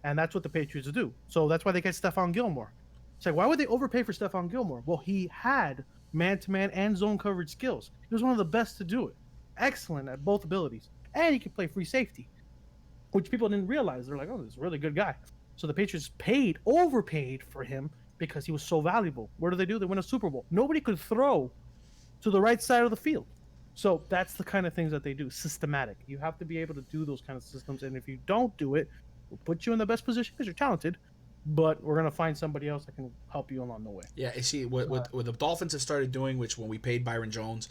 Speaker 1: And that's what the Patriots do. So that's why they get Stephon Gilmore. It's like, why would they overpay for Stephon Gilmore? Well, he had man-to-man and zone coverage skills. He was one of the best to do it. Excellent at both abilities. And he could play free safety, which people didn't realize. They're like, oh, this is a really good guy. So the Patriots overpaid for him because he was so valuable. What do? They win a Super Bowl. Nobody could throw to the right side of the field. So that's the kind of things that they do, systematic. You have to be able to do those kind of systems. And if you don't do it, we'll put you in the best position because you're talented, but we're going to find somebody else that can help you along the way.
Speaker 2: Yeah, you see what the Dolphins have started doing, which when we paid Byron Jones,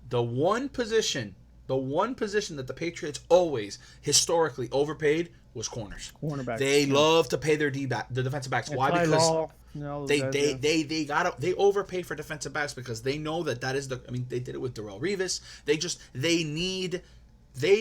Speaker 2: the one position that the Patriots always historically overpaid was corners.
Speaker 1: Cornerback.
Speaker 2: They love to pay their the defensive backs. Why? Because they overpay for defensive backs because they know that is I mean, they did it with Darrelle Revis. They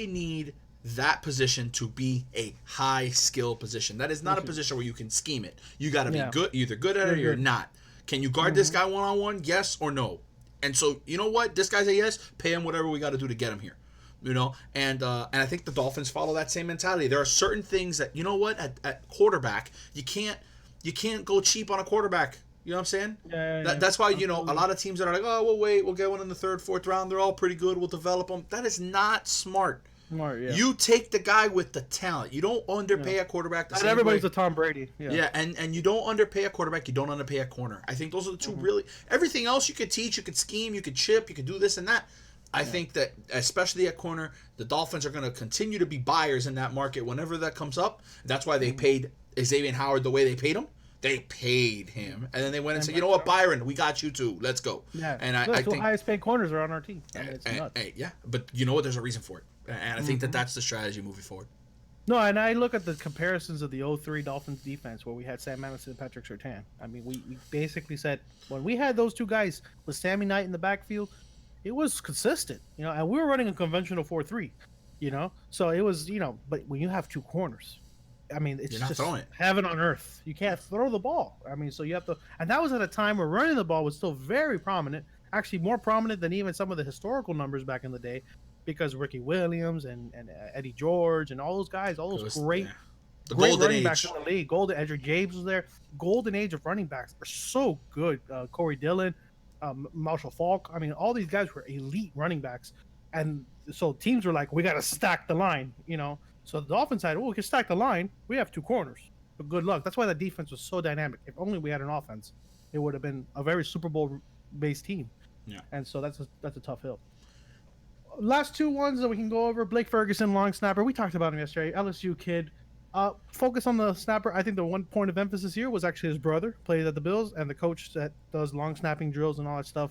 Speaker 2: need that position to be a high skill position. That is not a position where you can scheme it. You got to be good, either good at it or you're not. Can you guard this guy one on one? Yes or no. And so you know what, this guy's a yes. Pay him whatever we got to do to get him here. You know, and I think the Dolphins follow that same mentality. There are certain things that you know what at quarterback you can't go cheap on a quarterback. You know what I'm saying? That's why, you know, a lot of teams that are like, oh, we'll wait, we'll get one in the 3rd, 4th round. They're all pretty good. We'll develop them. That is not smart.
Speaker 1: Smart, yeah.
Speaker 2: You take the guy with the talent. You don't underpay a quarterback.
Speaker 1: Not everybody's a Tom Brady.
Speaker 2: Yeah, and you don't underpay a quarterback. You don't underpay a corner. I think those are the two really. Everything else you could teach, you could scheme, you could chip, you could do this and that. I think that, especially at corner, the Dolphins are going to continue to be buyers in that market whenever that comes up. That's why they paid Xavier Howard the way they paid him. They paid him, and then they went and said, "You know what, Byron, we got you too. Let's go."
Speaker 1: Yeah,
Speaker 2: and I
Speaker 1: the
Speaker 2: think
Speaker 1: highest paid corners are on our team. I mean, it's nuts.
Speaker 2: Yeah, but you know what? There's a reason for it, and I think that's the strategy moving forward.
Speaker 1: No, and I look at the comparisons of the 03 Dolphins defense where we had Sam Madison and Patrick Surtain. I mean, we basically said when we had those two guys with Sammy Knight in the backfield, it was consistent, you know, and we were running a conventional 4-3, you know, so it was, you know, but when you have two corners, I mean, it's just heaven on earth. You can't throw the ball. I mean, so you have to, and that was at a time where running the ball was still very prominent, actually more prominent than even some of the historical numbers back in the day, because Ricky Williams and Eddie George and all those guys, all those great running backs in the league. Golden Edger James was there. Golden age of running backs are so good. Corey Dillon, Marshall Falk. I mean, all these guys were elite running backs, and so teams were like, we got to stack the line, you know. So the Dolphins had, we can stack the line. We have two corners, but good luck. That's why the defense was so dynamic. If only we had an offense, it would have been a very Super Bowl based team.
Speaker 2: Yeah,
Speaker 1: and so that's a tough hill. Last two ones that we can go over: Blake Ferguson, long snapper. We talked about him yesterday. LSU kid. Focus on the snapper. I think the one point of emphasis here was actually his brother played at the Bills, and the coach that does long snapping drills and all that stuff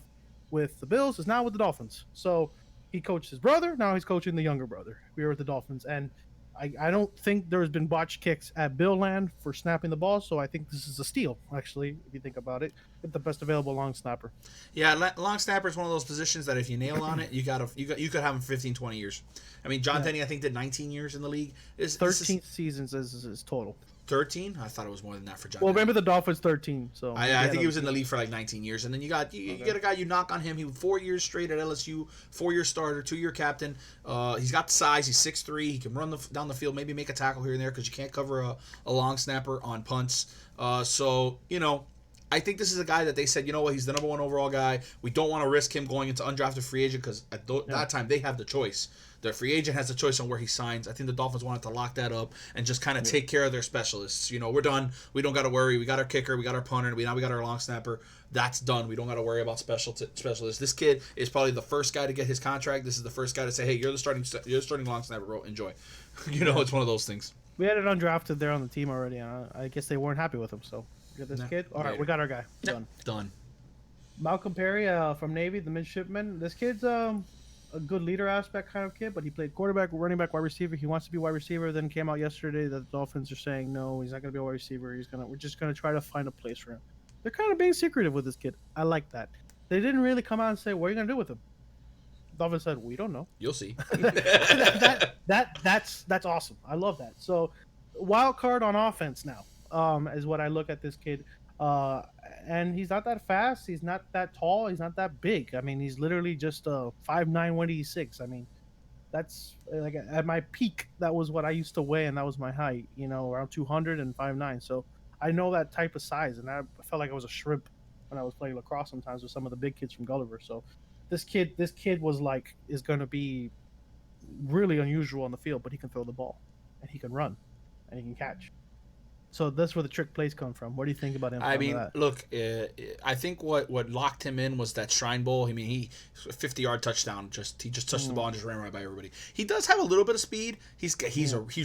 Speaker 1: with the Bills is now with the Dolphins. So he coached his brother. Now he's coaching the younger brother. We are with the Dolphins, and I don't think there's been botched kicks at Bill Land for snapping the ball. So I think this is a steal, actually, if you think about it. Get the best available long snapper.
Speaker 2: Yeah, long snapper is one of those positions that if you nail on it, you could have him for 15, 20 years. I mean, John Tenney, I think, did 19 years in the league.
Speaker 1: 13 seasons is total.
Speaker 2: 13? I thought it was more than that for John.
Speaker 1: Well,
Speaker 2: Tenney.
Speaker 1: remember the Dolphins 13. So
Speaker 2: I think he was in the league for like 19 years, and then you get a guy, you knock on him. He 4 years straight at LSU, 4-year starter, 2-year captain. He's got the size. He's 6'3". He can run down the field, maybe make a tackle here and there because you can't cover a long snapper on punts. So I think this is a guy that they said, you know what, he's the number 1 overall guy. We don't want to risk him going into undrafted free agent because at that time they have the choice. The free agent has the choice on where he signs. I think the Dolphins wanted to lock that up and just kind of take care of their specialists. We're done. We don't got to worry. We got our kicker. We got our punter. Now we got our long snapper. That's done. We don't got to worry about specialists. This kid is probably the first guy to get his contract. This is the first guy to say, hey, you're the starting long snapper, bro. Enjoy. It's one of those things.
Speaker 1: We had it undrafted there on the team already. I guess they weren't happy with him. So get this kid. All right, we got our guy.
Speaker 2: Done.
Speaker 1: Malcolm Perry from Navy, the midshipman. This kid's a good leader aspect kind of kid, but he played quarterback, running back, wide receiver. He wants to be wide receiver. Then came out yesterday that the Dolphins are saying no, he's not going to be a wide receiver. We're just going to try to find a place for him. They're kind of being secretive with this kid. I like that. They didn't really come out and say, what are you going to do with him? The Dolphins said, we don't know.
Speaker 2: You'll see.
Speaker 1: That's awesome. I love that. So wild card on offense now is what I look at this kid. And he's not that fast. He's not that tall. He's not that big. I mean, he's literally just 5'9", 186. I mean, that's like at my peak. That was what I used to weigh, and that was my height. Around 200 and 5'9". So I know that type of size, and I felt like I was a shrimp when I was playing lacrosse sometimes with some of the big kids from Gulliver. So this kid is going to be really unusual on the field, but he can throw the ball, and he can run, and he can catch. So that's where the trick plays come from. What do you think about him?
Speaker 2: I mean, look, I think what locked him in was that Shrine Bowl. I mean, he 50-yard touchdown. He just touched the ball and just ran right by everybody. He does have a little bit of speed. He's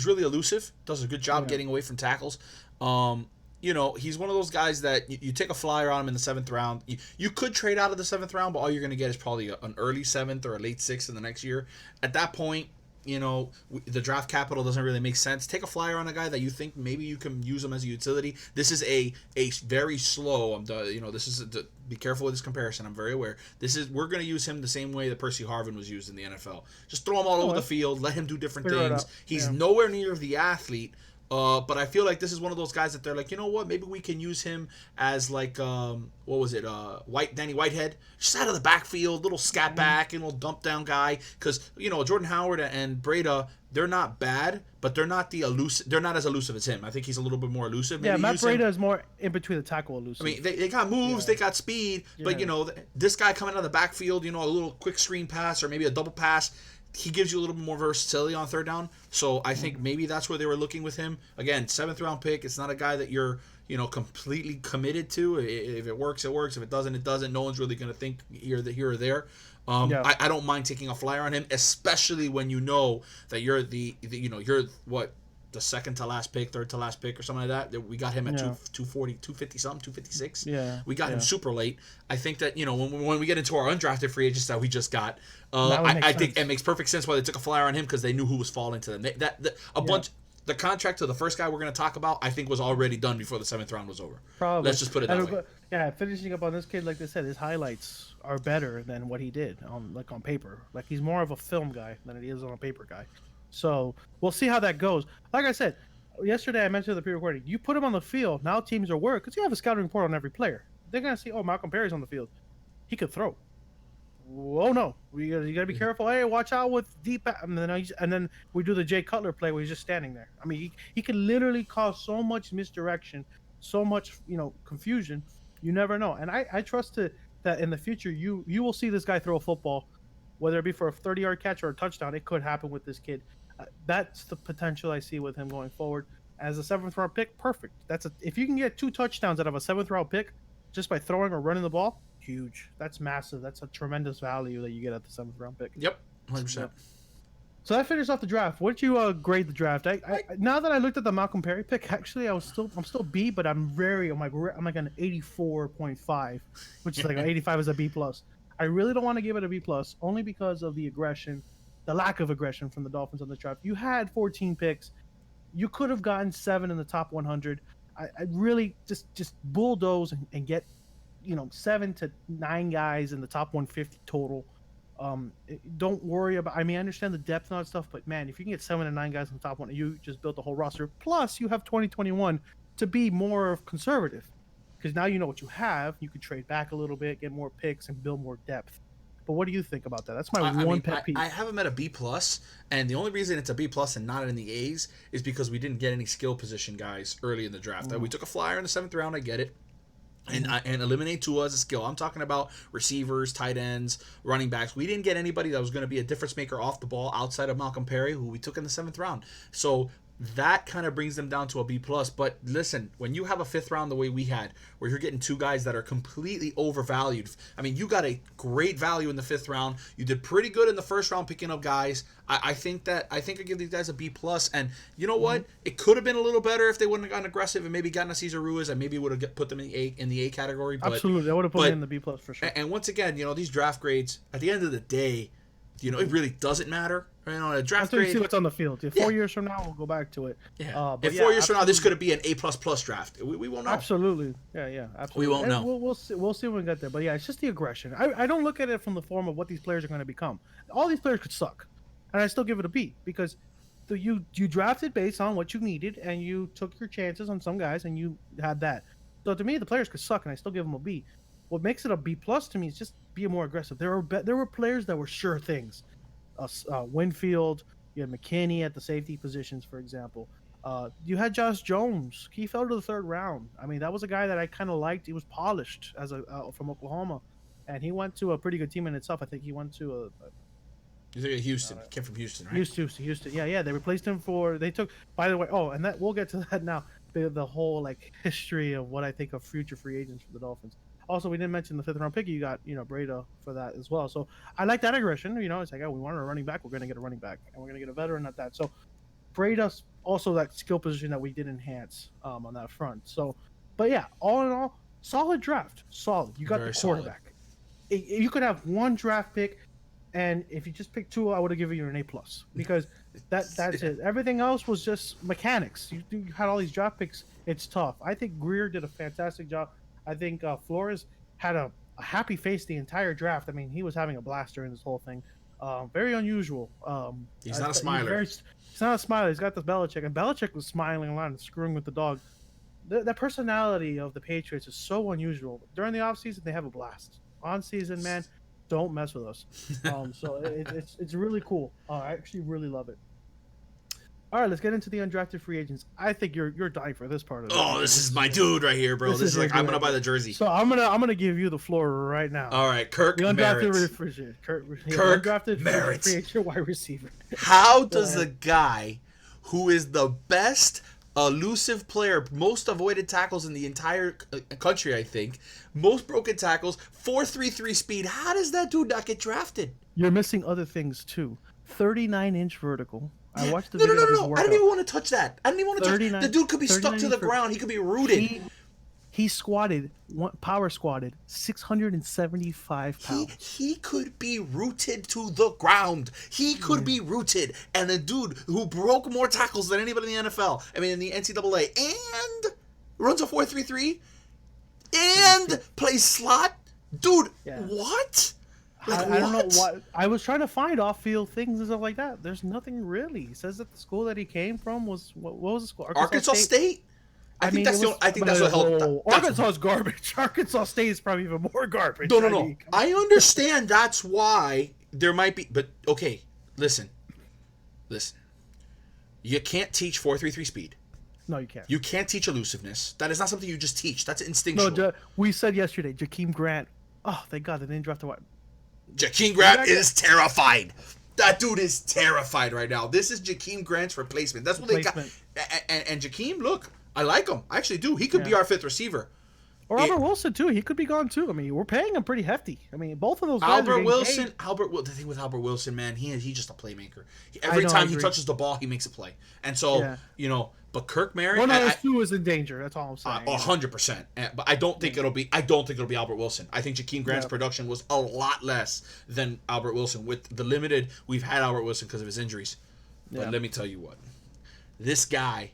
Speaker 2: really elusive. Does a good job getting away from tackles. He's one of those guys that you take a flyer on him in the 7th round. You could trade out of the 7th round, but all you're going to get is probably an early 7th or a late 6th in the next year. At that point, the draft capital doesn't really make sense. Take a flyer on a guy that you think maybe you can use him as a utility. This is a very slow. Be careful with this comparison. I'm very aware. We're going to use him the same way that Percy Harvin was used in the NFL. Just throw him all over the field. Let him do different things. He's nowhere near the athlete. But I feel like this is one of those guys that they're like, you know what? Maybe we can use him as like, what was it? Danny Whitehead, just out of the backfield, little scat back and little dump down guy. Because Jordan Howard and Breda, they're not bad, but they're not They're not as elusive as him. I think he's a little bit more elusive. Maybe
Speaker 1: Matt Breda is more in between the tackle elusive.
Speaker 2: I mean, they got moves, they got speed, but this guy coming out of the backfield, a little quick screen pass or maybe a double pass. He gives you a little bit more versatility on 3rd down. So I think maybe that's where they were looking with him. Again, 7th round pick. It's not a guy that you're, completely committed to. If it works, it works. If it doesn't, it doesn't. No one's really going to think here or there. I don't mind taking a flyer on him, especially when you know that you're the 2nd to last pick, 3rd to last pick, or something like that. We got him at 240, 250 something, 256.
Speaker 1: Yeah,
Speaker 2: we got him super late. I think that when we get into our undrafted free agents that we just got, I think it makes perfect sense why they took a flyer on him because they knew who was falling to them. Bunch. The contract to the first guy we're going to talk about, I think, was already done before the 7th round was over.
Speaker 1: Probably.
Speaker 2: Let's just put it that way.
Speaker 1: Yeah, finishing up on this kid, like they said, his highlights are better than what he did on paper. Like he's more of a film guy than he is on a paper guy. So we'll see how that goes. Like I said, yesterday I mentioned the pre-recording. You put him on the field, now teams are worried because you have a scouting report on every player. They're going to see, Malcolm Perry's on the field. He could throw. Oh no, you gotta be careful. Hey, watch out with deep. And then we do the Jay Cutler play where he's just standing there. I mean, he can literally cause so much misdirection, so much confusion. You never know. And I trust that in the future you will see this guy throw a football, whether it be for a 30-yard catch or a touchdown. It could happen with this kid. That's the potential I see with him going forward. As a 7th round pick, perfect. If you can get 2 touchdowns out of a 7th round pick just by throwing or running the ball. Huge. That's massive. That's a tremendous value that you get at the 7th round pick.
Speaker 2: Yep, 100%.
Speaker 1: So that finished off the draft. What did you grade the draft? I now that I looked at the Malcolm Perry pick, actually, I'm still B, but I'm like an 84.5, which is like 85 is a B plus. I really don't want to give it a B plus, only because of the aggression, the lack of aggression from the Dolphins on the draft. You had 14 picks. You could have gotten 7 in the top 100. I really just bulldoze and get 7 to 9 guys in the top 150 total. Don't worry about. I mean, I understand the depth and all that stuff, but man, if you can get 7 to 9 guys in the top one, you just built the whole roster. Plus, you have 2021 to be more conservative, because now you know what you have. You can trade back a little bit, get more picks, and build more depth. But what do you think about that? That's my pet peeve.
Speaker 2: I have him at a B plus, and the only reason it's a B plus and not in the A's is because we didn't get any skill position guys early in the draft. We took a flyer in the 7th round. I get it. And eliminate Tua as a skill. I'm talking about receivers, tight ends, running backs. We didn't get anybody that was going to be a difference maker off the ball outside of Malcolm Perry, who we took in the 7th round. So that kind of brings them down to a B plus. But listen, when you have a 5th round the way we had, where you're getting 2 guys that are completely overvalued. I mean, you got a great value in the 5th round. You did pretty good in the 1st round picking up guys. I think I give these guys a B plus. And you know what? It could have been a little better if they wouldn't have gotten aggressive and maybe gotten a Cesar Ruiz and maybe would have put them in the A category. But,
Speaker 1: absolutely, I would have put them in the B plus for sure.
Speaker 2: And once again, these draft grades at the end of the day, it really doesn't matter. A draft
Speaker 1: Until you
Speaker 2: grade.
Speaker 1: see what's on the field. 4 years from now, we'll go back to it.
Speaker 2: Yeah. In 4 years from now, this could be an A plus draft. We won't know.
Speaker 1: Absolutely. Yeah, absolutely.
Speaker 2: We won't know.
Speaker 1: We'll see. We'll see when we get there. But yeah, it's just the aggression. I don't look at it from the form of what these players are going to become. All these players could suck, and I still give it a B, because you drafted based on what you needed, and you took your chances on some guys, and you had that. So to me, the players could suck, and I still give them a B. What makes it a B plus to me is just being more aggressive. There were players that were sure things. Winfield. You had McKinney at the safety positions, for example. You had Josh Jones. He fell to the 3rd round. I mean, that was a guy that I kind of liked. He was polished from Oklahoma, and he went to a pretty good team in itself. I think he went to
Speaker 2: You think Houston? Came from Houston, right?
Speaker 1: Houston. Yeah. They replaced him they took. By the way, and that we'll get to that now. The whole history of what I think of future free agents for the Dolphins. Also, we didn't mention the 5th round pick. You got, Breda for that as well. So I like that aggression. It's like, we wanted a running back. We're going to get a running back, and we're going to get a veteran at that. So Breda's also that skill position that we did enhance on that front. So, but yeah, all in all, solid draft. Solid. You got
Speaker 2: Very
Speaker 1: the quarterback. You could have one draft pick, and if you just picked 2, I would have given you an A plus, because that's it. Everything else was just mechanics. You had all these draft picks. It's tough. I think Greer did a fantastic job. I think Flores had a happy face the entire draft. I mean, he was having a blast during this whole thing. Very unusual.
Speaker 2: He's not a smiler.
Speaker 1: He's not a smiler. He's got this Belichick, and Belichick was smiling a lot and screwing with the dog. The personality of the Patriots is so unusual. During the offseason, they have a blast. On season, man, don't mess with us. So it's really cool. I actually really love it. All right, let's get into the undrafted free agents. I think you're dying for this part of it.
Speaker 2: Oh, this is my dude right here, bro. This is like, I'm gonna buy the jersey.
Speaker 1: So I'm gonna give you the floor right now.
Speaker 2: All right, Kirk Merritt.
Speaker 1: Undrafted
Speaker 2: Merritt.
Speaker 1: free agent wide receiver.
Speaker 2: How does a guy who is the best elusive player, most avoided tackles in the entire country, I think, most broken tackles, 4.33 speed, how does that dude not get drafted?
Speaker 1: You're missing other things too. 39-inch vertical. I watched the video of his workout.
Speaker 2: I didn't even want to touch that. I didn't even want to touch. The dude could be stuck to the ground. He could be rooted.
Speaker 1: He power squatted 675 pounds.
Speaker 2: He could be rooted to the ground. He could be rooted. And a dude who broke more tackles than anybody in the NFL, in the NCAA, and runs a 4.33, and plays slot. Dude, what?
Speaker 1: I don't know what. I was trying to find off-field things and stuff like that. There's nothing really. He says that the school that he came from was what was the school?
Speaker 2: Arkansas State. I think that's what helped.
Speaker 1: Arkansas is garbage. Arkansas State is probably even more garbage.
Speaker 2: No. I understand that's why there might be, but okay, listen. You can't teach 4.33 speed.
Speaker 1: No, you can't.
Speaker 2: You can't teach elusiveness. That is not something you just teach. That's instinctual.
Speaker 1: No, we said yesterday, Jakeem Grant. Oh, thank God they didn't draft the.
Speaker 2: Jakeem Grant is terrified. That dude is terrified right now. This is Jakeem Grant's replacement. That's what they got. And Jakeem, look, I like him. I actually do. He could be our 5th receiver.
Speaker 1: Or Albert Wilson too. He could be gone too. We're paying him pretty hefty. Both of those guys
Speaker 2: Albert Wilson. The thing with Albert Wilson, man, he's just a playmaker. Every time he touches the ball, he makes a play. And so, But Kirk Merritt,
Speaker 1: One of those two is in danger. That's all I'm saying.
Speaker 2: 100%. But I don't think it'll be. I don't think it'll be Albert Wilson. I think Jakeem Grant's production was a lot less than Albert Wilson with the limited. We've had Albert Wilson because of his injuries. But let me tell you what, this guy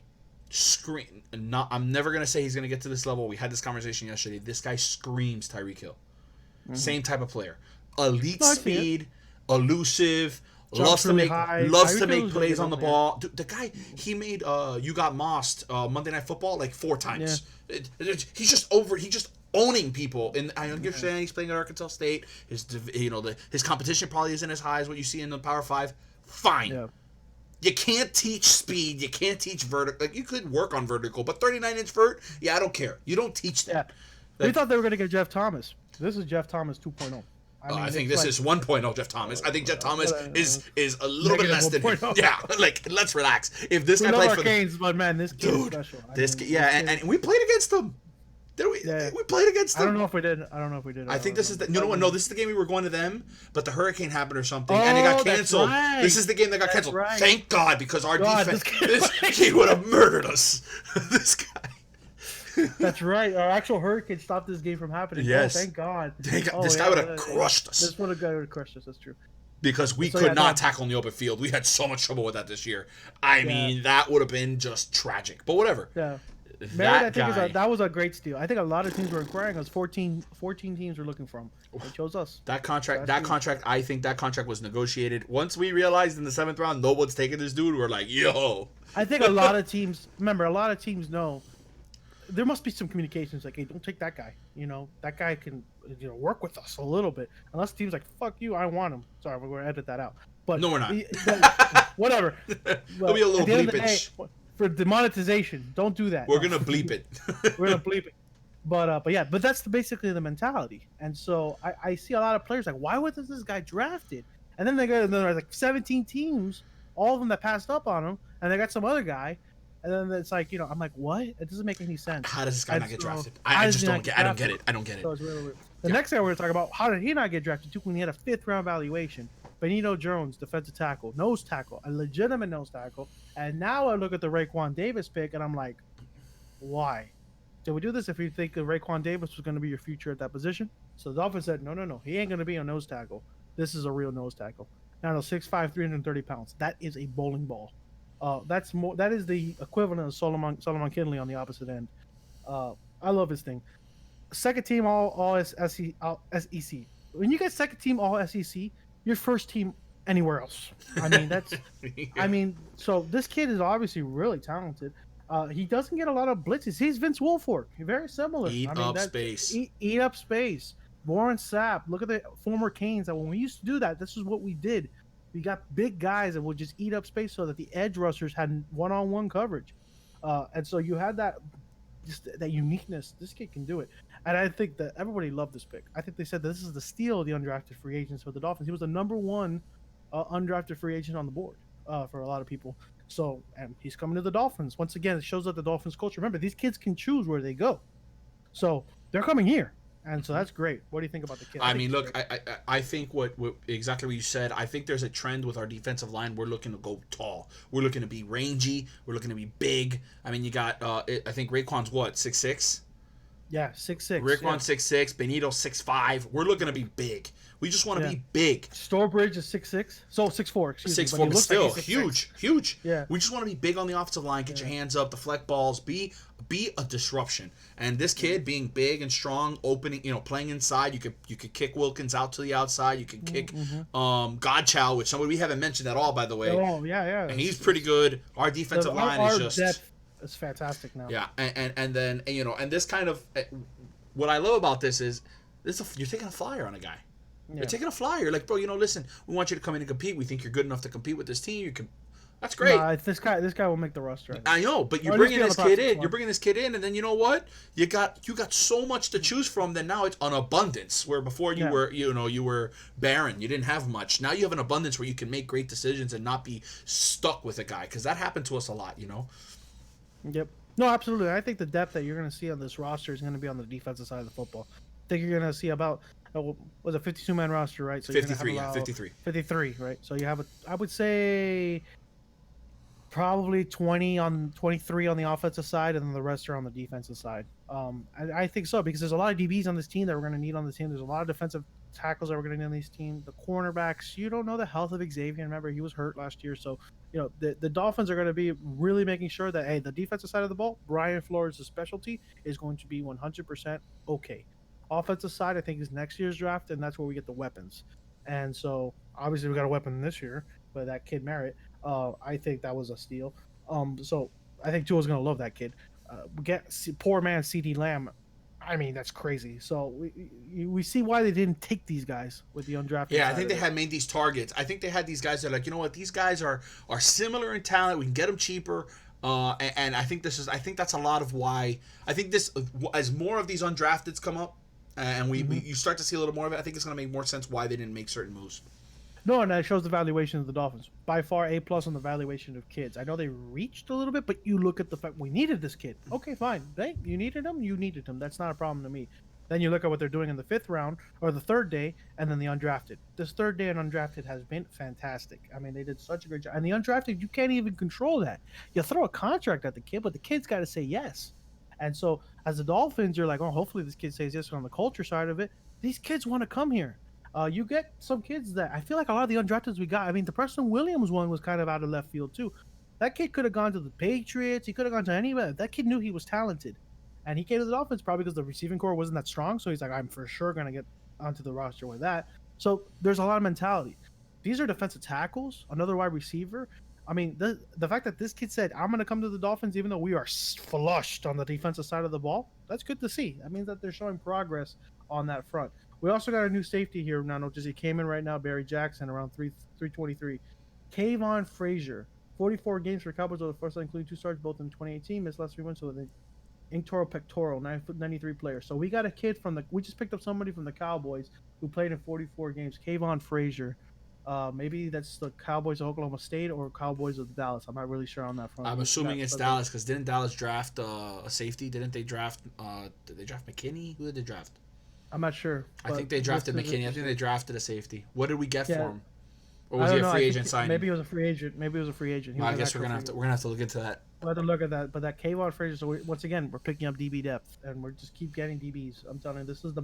Speaker 2: I'm never gonna say he's gonna get to this level. We had this conversation yesterday. This guy screams Tyreek Hill. Same type of player. Elite speed, elusive. Loves to make plays on the ball. Dude, the guy, he made You Got Mossed Monday Night Football like 4 times. He's just owning people. And I understand he's playing at Arkansas State. His competition probably isn't as high as what you see in the Power 5. Fine. Yeah. You can't teach speed. You can't teach vertical. Like, you could work on vertical, but 39-inch vert, I don't care. You don't teach that.
Speaker 1: We thought they were going to get Jeff Thomas. This is Jeff Thomas 2.0.
Speaker 2: I think this is 1.0 Jeff Thomas. I think Jeff Thomas is a little bit less than him. Yeah, like, let's relax. If this guy played for
Speaker 1: Canes, but man, this kid is special.
Speaker 2: And we played against them. Did we? Yeah. We played against them.
Speaker 1: I don't know if we did.
Speaker 2: I think this is the. You know what? No, this is the game we were going to them, but the hurricane happened or something, and it got canceled. Right. This is the game that got canceled. Right. Thank God, because our defense, he would have murdered us. This guy.
Speaker 1: That's right. Our actual hurricane stopped this game from happening.
Speaker 2: Yes.
Speaker 1: Oh, thank God.
Speaker 2: This guy would have crushed us.
Speaker 1: This would have crushed us. That's true.
Speaker 2: Because we could not tackle in the open field. We had so much trouble with that this year. I mean, that would have been just tragic. But whatever.
Speaker 1: Yeah. That was a great steal. I think a lot of teams were inquiring us. 14 teams were looking for him. They chose us.
Speaker 2: I think that contract was negotiated. Once we realized in the 7th round no one's taking this dude, we're like, yo.
Speaker 1: I think a lot of teams know there must be some communications like, hey, don't take that guy. That guy can work with us a little bit. Unless the team's like, fuck you, I want him. Sorry, we're gonna edit that out. But
Speaker 2: no, we're not.
Speaker 1: Whatever.
Speaker 2: There'll be a little bleepage.
Speaker 1: For demonetization, don't do that.
Speaker 2: We're gonna bleep it.
Speaker 1: We're gonna bleep it. But that's basically the mentality. And so I see a lot of players like, why wasn't this guy drafted? And then there are like 17 teams, all of them that passed up on him, and they got some other guy. And then it's like, I'm like, what? It doesn't make any sense.
Speaker 2: How does this guy not get drafted? I just don't get. I don't get it. I don't get it.
Speaker 1: So it's really weird. The next guy we're gonna talk about, how did he not get drafted too when he had a 5th round valuation? Benito Jones, defensive tackle, nose tackle, a legitimate nose tackle. And now I look at the Raekwon Davis pick, and I'm like, why? Did we do this if you think that Raekwon Davis was going to be your future at that position? So the Dolphins said, no. He ain't going to be a nose tackle. This is a real nose tackle. Now, 6'5", 330 pounds. That is a bowling ball. That is the equivalent of Solomon Kinley on the opposite end. I love his thing. Second team all SEC. When you get second team all SEC, your first team anywhere else. I mean, that's. So this kid is obviously really talented. He doesn't get a lot of blitzes. He's Vince Wilfork. Very similar.
Speaker 2: Eat up space.
Speaker 1: Eat up space. Warren Sapp. Look at the former Canes. That when we used to do that, this is what we did. We got big guys that would just eat up space so that the edge rushers had one-on-one coverage. And so you had that uniqueness. This kid can do it. And I think that everybody loved this pick. I think they said that this is the steal of the undrafted free agents for the Dolphins. He was the number 1 undrafted free agent on the board for a lot of people. So, and he's coming to the Dolphins. Once again, it shows that the Dolphins culture. Remember, these kids can choose where they go. So they're coming here. And so that's great. What do you think about the kid?
Speaker 2: I mean, look, I think what exactly what you said. I think there's a trend with our defensive line. We're looking to go tall. We're looking to be rangy. We're looking to be big. I mean, you got, I think Raekwon's what, 6'6"?
Speaker 1: Yeah, 6'6".
Speaker 2: Raekwon's 6'6". Benito 6'5". We're looking to be big. We just want to be big.
Speaker 1: Stourbridge is 6'6". So 6'4", excuse me.
Speaker 2: 6'4", but still like huge.
Speaker 1: Yeah.
Speaker 2: We just want to be big on the offensive line. Get your hands up, the flex balls. Be a disruption. And this kid being big and strong, opening, playing inside. You could kick Wilkins out to the outside. You could kick Godchow, which somebody we haven't mentioned at all, by the way.
Speaker 1: Oh yeah.
Speaker 2: And he's pretty good. Our defensive line is just
Speaker 1: depth is fantastic now.
Speaker 2: Yeah, and then and this kind of what I love about this is you're taking a flyer on a guy. Yeah. You're taking a flyer. Like, bro, listen, we want you to come in and compete. We think you're good enough to compete with this team. You can. That's great.
Speaker 1: Nah, this guy will make the roster.
Speaker 2: I know, but you're bringing this kid in. You're bringing this kid in, and then you know what? You got so much to choose from. Then now it's an abundance. Where before you were, you were barren. You didn't have much. Now you have an abundance where you can make great decisions and not be stuck with a guy. Because that happened to us a lot.
Speaker 1: Yep. No, absolutely. I think the depth that you're going to see on this roster is going to be on the defensive side of the football. I think you're going to see about. Was a 52-man roster, right? So
Speaker 2: 53, 53.
Speaker 1: 53, right? So you have I would say Probably 23 on the offensive side, and then the rest are on the defensive side. I think so because there's a lot of DBs on this team that we're going to need on the team. There's a lot of defensive tackles that we're going to need on this team. The cornerbacks, you don't know the health of Xavier. Remember, he was hurt last year, so the Dolphins are going to be really making sure that hey, the defensive side of the ball, Brian Flores' specialty is going to be 100% okay. Offensive side, I think, is next year's draft, and that's where we get the weapons. And so obviously we got a weapon this year, but that kid Merritt. I think that was a steal. So I think Tua's gonna love that kid. Poor man CD Lamb. I mean, that's crazy. So we see why they didn't take these guys with the undrafted.
Speaker 2: Yeah, I
Speaker 1: side
Speaker 2: think
Speaker 1: of
Speaker 2: they
Speaker 1: it.
Speaker 2: had made these targets. I think they had these guys that are like, you know what, these guys are similar in talent. We can get them cheaper. And I think that's a lot of why I think this as more of these undrafteds come up, and you start to see a little more of it. I think it's going to make more sense why they didn't make certain moves.
Speaker 1: No, and that shows the valuation of the Dolphins. By far, A+ on the valuation of kids. I know they reached a little bit, but you look at the fact we needed this kid. Okay, fine. You needed him. You needed him. That's not a problem to me. Then you look at what they're doing in the 5th round or the 3rd day, and then the undrafted. This 3rd day and undrafted has been fantastic. I mean, they did such a great job. And the undrafted, you can't even control that. You throw a contract at the kid, but the kid's got to say yes. And so, as the Dolphins, you're like, oh, hopefully this kid says yes on the culture side of it. These kids want to come here. You get some kids that I feel like a lot of the undrafteds we got. I mean, the Preston Williams one was kind of out of left field too. That kid could have gone to the Patriots. He could have gone to anywhere. That kid knew he was talented, and he came to the Dolphins probably because the receiving core wasn't that strong. So he's like, I'm for sure gonna get onto the roster with that. So there's a lot of mentality. These are defensive tackles, another wide receiver. I mean, the fact that this kid said, I'm going to come to the Dolphins even though we are flushed on the defensive side of the ball, that's good to see. That means that they're showing progress on that front. We also got a new safety here now, notice he came in right now, Barry Jackson, around 323. Kayvon Frazier, 44 games for Cowboys over the first line, including 2 starts both in 2018, missed last 3 months, so the Inctoro Pectoral, 9', 93 player. So we got a kid we just picked up somebody from the Cowboys who played in 44 games, Kayvon Frazier. Maybe that's the Cowboys of Oklahoma State or Cowboys of Dallas. I'm not really sure on that front.
Speaker 2: I'm assuming it's Dallas because didn't Dallas draft a safety? Didn't they draft? Did they draft McKinney? Who did they draft?
Speaker 1: I'm not sure.
Speaker 2: I think they drafted McKinney. I think they drafted a safety. What did we get for him? Or
Speaker 1: I
Speaker 2: was he
Speaker 1: don't
Speaker 2: a
Speaker 1: know.
Speaker 2: free agent signing?
Speaker 1: Maybe he was a free agent. He
Speaker 2: Well, I
Speaker 1: was an
Speaker 2: guess we're
Speaker 1: actual
Speaker 2: gonna
Speaker 1: free
Speaker 2: have to look into that.
Speaker 1: We'll have to look at that. But that Kayvon Frazier. So once again, we're picking up DB depth, and we're just keep getting DBs. I'm telling you, this is the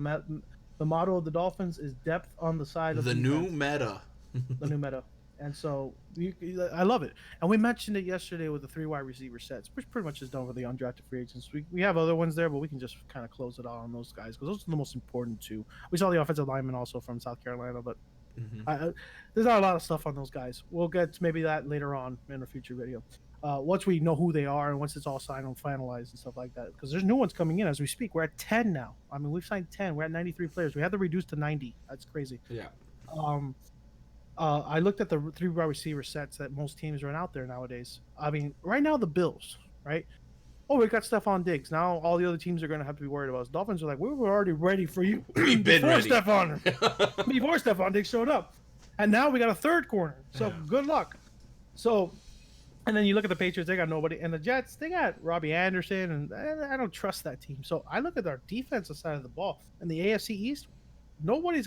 Speaker 1: motto of the Dolphins is depth on the side of
Speaker 2: the
Speaker 1: defense.
Speaker 2: new meta.
Speaker 1: The new meta. And so I love it. And we mentioned it yesterday with the 3 wide receiver sets, which pretty much is done for the undrafted free agents. We have other ones there, but we can just kind of close it out on those guys because those are the most important too. We saw the offensive lineman also from South Carolina, but there's not a lot of stuff on those guys. We'll get to maybe that later on in a future video. Once we know who they are and once it's all signed and finalized and stuff like that. Because there's new ones coming in as we speak. We're at 10 now. I mean, we've signed 10. We're at 93 players. We had to reduce to 90. That's crazy.
Speaker 2: Yeah.
Speaker 1: I looked at the 3 wide receiver sets that most teams run out there nowadays. I mean, right now the Bills, right? Oh, we got Stephon Diggs. Now all the other teams are going to have to be worried about us. Dolphins are like, we were already ready for you
Speaker 2: We've been ready.
Speaker 1: before Stephon Diggs showed up. And now we got a 3rd corner. So good luck. So, and then you look at the Patriots, they got nobody. And the Jets, they got Robbie Anderson, and I don't trust that team. So I look at our defensive side of the ball. And the AFC East, nobody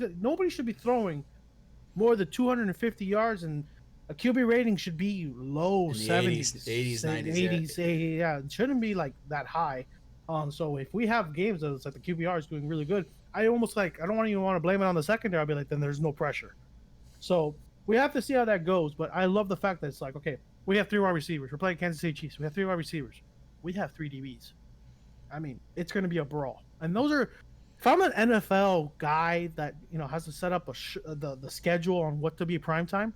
Speaker 1: should be throwing more than 250 yards, and a QB rating should be low 70s,
Speaker 2: 80s, 90s.
Speaker 1: Yeah, it shouldn't be like that high. So if we have games that it's like the QBR is doing really good, I don't even want to blame it on the secondary. I'll be like, then there's no pressure. So we have to see how that goes. But I love the fact that it's like, okay, we have 3 wide receivers. We're playing Kansas City Chiefs. We have 3 wide receivers. We have 3 DBs. I mean, it's going to be a brawl. And those are. If I'm an NFL guy that has to set up the schedule on what to be prime time,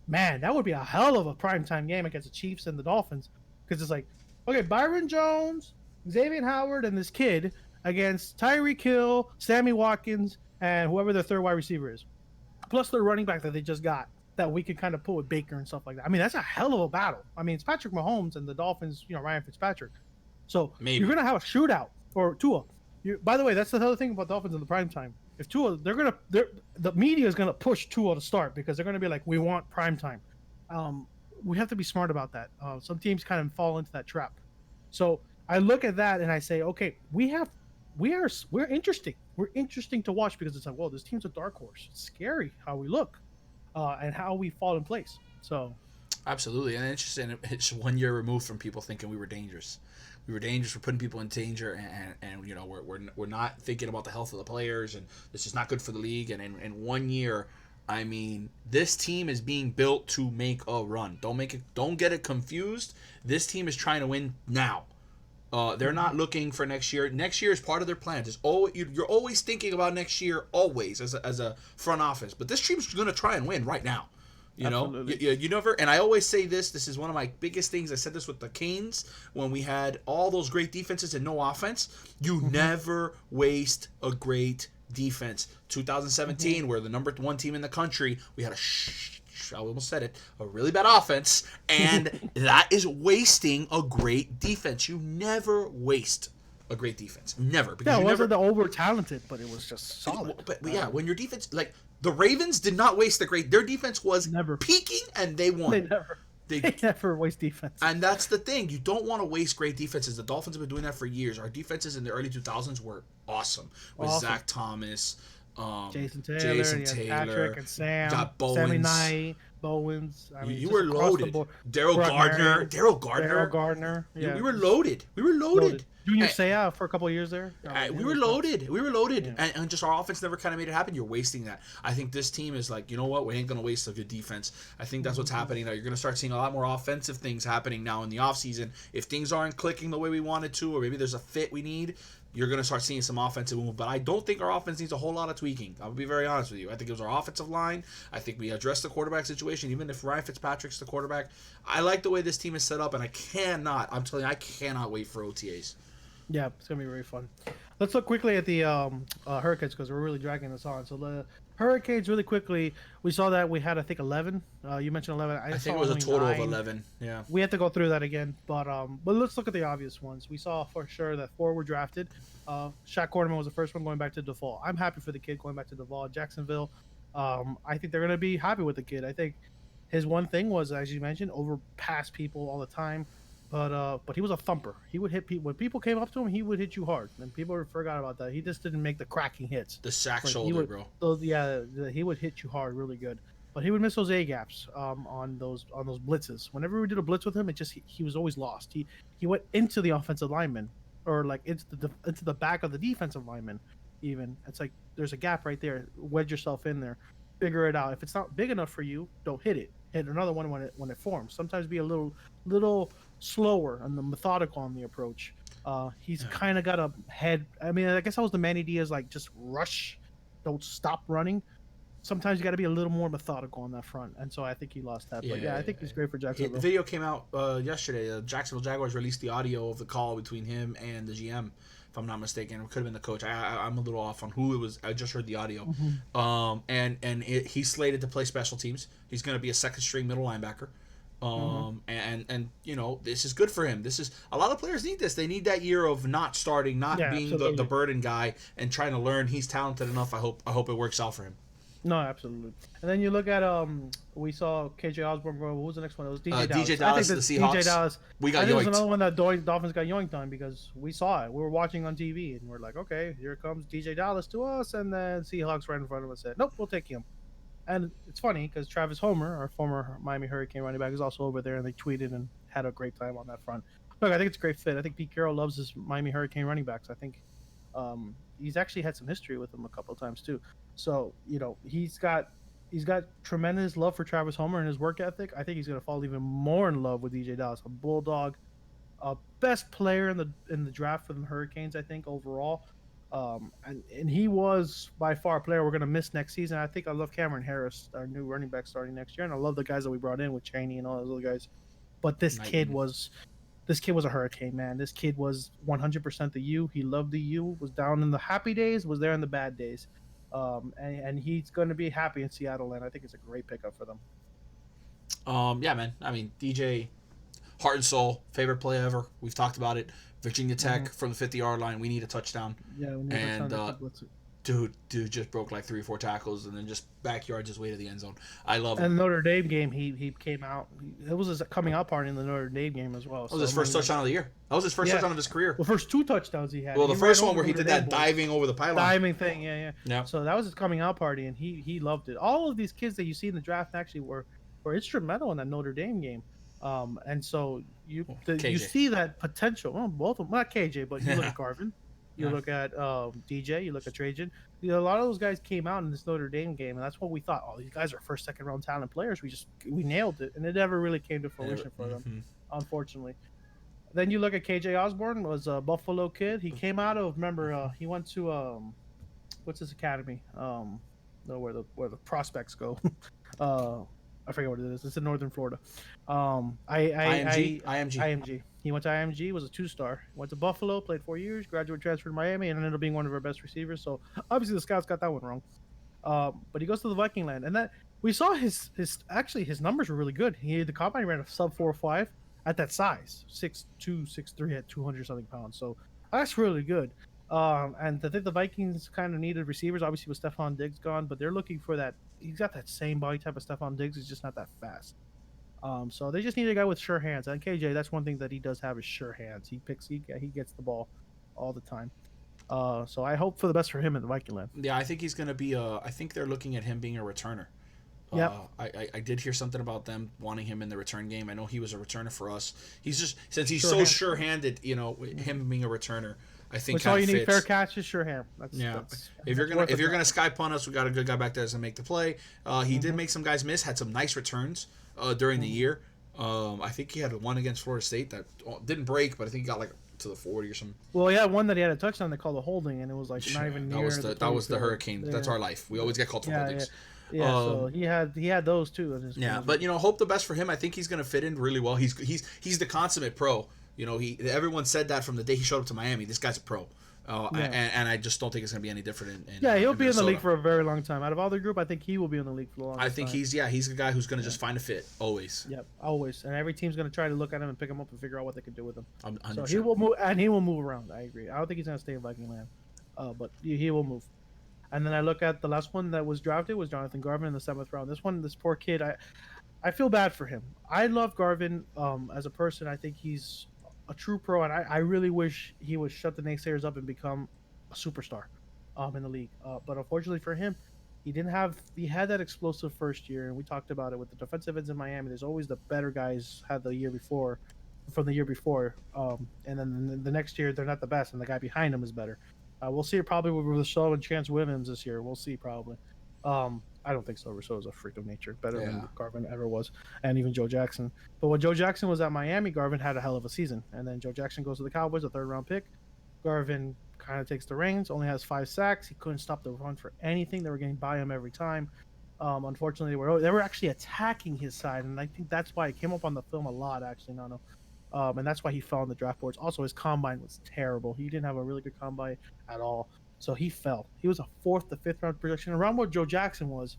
Speaker 1: man, that would be a hell of a prime time game against the Chiefs and the Dolphins, because it's like, okay, Byron Jones, Xavier Howard, and this kid against Tyreek Hill, Sammy Watkins, and whoever their 3rd wide receiver is, plus their running back that they just got that we could kind of put with Baker and stuff like that. I mean, that's a hell of a battle. I mean, it's Patrick Mahomes and the Dolphins, Ryan Fitzpatrick. So you're gonna have a shootout or Tua. By the way, that's the other thing about Dolphins in the prime time. If Tua, the media is gonna push Tua to start because they're gonna be like, we want prime time. We have to be smart about that. Some teams kind of fall into that trap. So I look at that and I say, okay, we're interesting. We're interesting to watch because it's like, well, this team's a dark horse. It's scary how we look, and how we fall in place. So
Speaker 2: Absolutely, and it's 1 year removed from people thinking we were dangerous. We were dangerous. We're putting people in danger, and you know we're not thinking about the health of the players, and this is not good for the league. And in 1 year, I mean, this team is being built to make a run. Don't get it confused. This team is trying to win now. They're not looking for next year. Next year is part of their plans. You're always thinking about next year, always as a front office. But this team's going to try and win right now. You know, you never. And I always say this. This is one of my biggest things. I said this with the Canes when we had all those great defenses and no offense. You never waste a great defense. 2017, we're the number 1 team in the country. We had I almost said it, a really bad offense, and that is wasting a great defense. You never waste a great defense. Never.
Speaker 1: Because it wasn't the over talented, but it was just solid.
Speaker 2: But yeah, when your defense, like the Ravens did not waste their defense was
Speaker 1: never
Speaker 2: peaking, and they won.
Speaker 1: They never waste defense.
Speaker 2: And that's the thing. You don't want to waste great defenses. The Dolphins have been doing that for years. Our defenses in the early 2000s were awesome. With Zach Thomas,
Speaker 1: Jason Taylor, Patrick and Sam,
Speaker 2: got Bowens.
Speaker 1: Sammy Knight, Bowens. I mean,
Speaker 2: you were loaded. Daryl
Speaker 1: Gardner. Yeah.
Speaker 2: We were loaded.
Speaker 1: Junior Seau for a couple of years there.
Speaker 2: We were loaded. Yeah. And just our offense never kind of made it happen. You're wasting that. I think this team is like, you know what? We ain't going to waste a good defense. I think that's what's happening now. You're going to start seeing a lot more offensive things happening now in the offseason. If things aren't clicking the way we wanted to, or maybe there's a fit we need, you're going to start seeing some offensive move. But I don't think our offense needs a whole lot of tweaking. I'll be very honest with you. I think it was our offensive line. I think we addressed the quarterback situation, even if Ryan Fitzpatrick's the quarterback. I like the way this team is set up, and I cannot wait for OTAs.
Speaker 1: Yeah, it's going to be very fun. Let's look quickly at the Hurricanes because we're really dragging this on. So the Hurricanes, really quickly, we saw that we had, I think, 11. You mentioned 11.
Speaker 2: I think it was a total of 11. Yeah.
Speaker 1: We have to go through that again. But let's look at the obvious ones. We saw for sure that 4 were drafted. Shaq Quarterman was the first one going back to Duval. I'm happy for the kid going back to Duval. Jacksonville, I think they're going to be happy with the kid. I think his one thing was, as you mentioned, overpass people all the time. But he was a thumper. He would hit people. When people came up to him, he would hit you hard. And people forgot about that. He just didn't make the cracking hits.
Speaker 2: The sack shoulder, bro.
Speaker 1: So, yeah, he would hit you hard really good. But he would miss those A-gaps on those blitzes. Whenever we did a blitz with him, he was always lost. He went into the offensive lineman or like into the back of the defensive lineman even. It's like there's a gap right there. Wedge yourself in there. Figure it out. If it's not big enough for you, don't hit it. Hit another one when it forms. Sometimes be a little slower and the methodical on the approach. He's kind of got a head. I mean, I guess that was the Manny Diaz, like just rush, don't stop running. Sometimes you got to be a little more methodical on that front, and so I think he lost that. But I think he's great for Jacksonville.
Speaker 2: The video came out yesterday. The Jacksonville Jaguars released the audio of the call between him and the GM, if I'm not mistaken. It could have been the coach. I'm a little off on who it was. I just heard the audio. He's slated to play special teams. He's going to be a second string middle linebacker. And you know, this is good for him. This is a lot of players need this. They need that year of not starting, being the burden guy, and trying to learn. He's talented enough. I hope it works out for him.
Speaker 1: No, absolutely. And then you look at we saw KJ Osborne go. What was the next one? It was DJ Dallas.
Speaker 2: DJ Dallas, the Seahawks.
Speaker 1: DJ Dallas.
Speaker 2: We got yoinked.
Speaker 1: There was another one that Dolphins got yoinked on because we saw it. We were watching on TV and we're like, okay, here comes DJ Dallas to us, and then Seahawks right in front of us said, nope, we'll take him. And it's funny because Travis Homer, our former Miami Hurricane running back, is also over there, and they tweeted and had a great time on that front. Look, I think it's a great fit. I think Pete Carroll loves his Miami Hurricane running backs. I think he's actually had some history with them a couple of times too. So, you know, he's got tremendous love for Travis Homer and his work ethic. I think he's going to fall even more in love with DJ Dallas, a bulldog, best player in the draft for the Hurricanes, I think, overall. And he was by far a player we're going to miss next season. I think I love Cameron Harris, our new running back starting next year, and I love the guys that we brought in with Chaney and all those other guys. But this kid was a Hurricane, man. This kid was 100% the U. He loved the U, was down in the happy days, was there in the bad days. And he's going to be happy in Seattle, and I think it's a great pickup for them.
Speaker 2: Yeah, man. I mean, DJ, heart and soul, favorite play ever. We've talked about it. Virginia Tech from the 50-yard line. We need a touchdown.
Speaker 1: Yeah, we need a touchdown.
Speaker 2: Dude just broke like 3 or 4 tackles and then just backyard just way to the end zone. I love him.
Speaker 1: And the Notre Dame game, he came out. It was his coming out party in the Notre Dame game as well.
Speaker 2: That was his first touchdown of the year. That was his first touchdown of his career.
Speaker 1: The first 2 touchdowns he had.
Speaker 2: Well, the first one where he did that diving over the pylon.
Speaker 1: Diving thing, yeah. So that was his coming out party, and he loved it. All of these kids that you see in the draft actually were were instrumental in that Notre Dame game. And so you
Speaker 2: KJ.
Speaker 1: see that potential. Well, both of them, not KJ, but you look at Garvin, you
Speaker 2: Yeah.
Speaker 1: look at DJ, you look at Trajan. You know, a lot of those guys came out in this Notre Dame game, and that's what we thought. Oh, these guys are first, second round talent players. We nailed it, and it never really came to fruition for them,
Speaker 2: Mhm.
Speaker 1: unfortunately. Then you look at KJ Osborne, was a Buffalo kid. He came out of, remember, he went to what's his academy? No, where the prospects go. uh, I forget what it is. It's in Northern Florida.
Speaker 2: IMG, IMG.
Speaker 1: IMG. He went to IMG, was a 2-star. Went to Buffalo, played 4 years, graduate transfer to Miami, and ended up being one of our best receivers. So obviously the scouts got that one wrong. But he goes to the Viking land, and that we saw his numbers were really good. The combine ran a sub 4.5 at that size, 6'2", 6'3", at 200 something pounds. So that's really good. And I think the Vikings kind of needed receivers. Obviously, with Stephon Diggs gone, but they're looking for that. He's got that same body type of Stephon Diggs. He's just not that fast. So they just need a guy with sure hands. And KJ, that's one thing that he does have is sure hands. He gets the ball all the time. So I hope for the best for him in the Viking land.
Speaker 2: Yeah, I think he's going to be I think they're looking at him being a returner.
Speaker 1: Yep.
Speaker 2: I did hear something about them wanting him in the return game. I know he was a returner for us. He's just, since he's so sure-handed, you know, him being a returner, I think
Speaker 1: Which all you
Speaker 2: fits.
Speaker 1: need, fair catch is sure hand.
Speaker 2: If you're gonna sky punt us, we got a good guy back there to make the play. He did make some guys miss. Had some nice returns during the year. I think he had one against Florida State that didn't break, but I think he got like to the 40 or something.
Speaker 1: Well, yeah, one that he had a touchdown they called a holding, and it was like not even near.
Speaker 2: That was the Hurricane. Yeah. That's our life. We always get called for holdings.
Speaker 1: Yeah, so he had those too.
Speaker 2: Yeah, but you know, hope the best for him. I think he's going to fit in really well. He's the consummate pro. You know, everyone said that from the day he showed up to Miami. This guy's a pro. And I just don't think it's going to be any different
Speaker 1: he'll be in the league for a very long time. Out of all the group, I think he will be in the league for a long time.
Speaker 2: I think he's the guy who's going to just find a fit always.
Speaker 1: Yep, always. And every team's going to try to look at him and pick him up and figure out what they can do with him.
Speaker 2: 100%.
Speaker 1: So he will move, and he will move around. I agree. I don't think he's going to stay in Viking land, but he will move. And then I look at the last one that was drafted was Jonathan Garvin in the 7th round. This poor kid, I feel bad for him. I love Garvin as a person. I think he's a true pro, and I really wish he would shut the naysayers up and become a superstar in the league. But unfortunately for him, he had that explosive first year, and we talked about it with the defensive ends in Miami. There's always the better guys had the year before, and then the next year they're not the best, and the guy behind them is better. We'll see it probably with Rousseau and Chance Williams this year. We'll see probably. I don't think so. Rousseau is a freak of nature, better than Garvin ever was, and even Joe Jackson. But when Joe Jackson was at Miami, Garvin had a hell of a season, and then Joe Jackson goes to the Cowboys, a 3rd-round pick. Garvin kind of takes the reins, only has 5 sacks. He couldn't stop the run for anything. They were getting by him every time. Unfortunately, they were actually attacking his side, and I think that's why it came up on the film a lot, actually, Nano. And that's why he fell on the draft boards. Also, his combine was terrible. He didn't have a really good combine at all. So he fell. He was a 4th to 5th round projection, around where Joe Jackson was,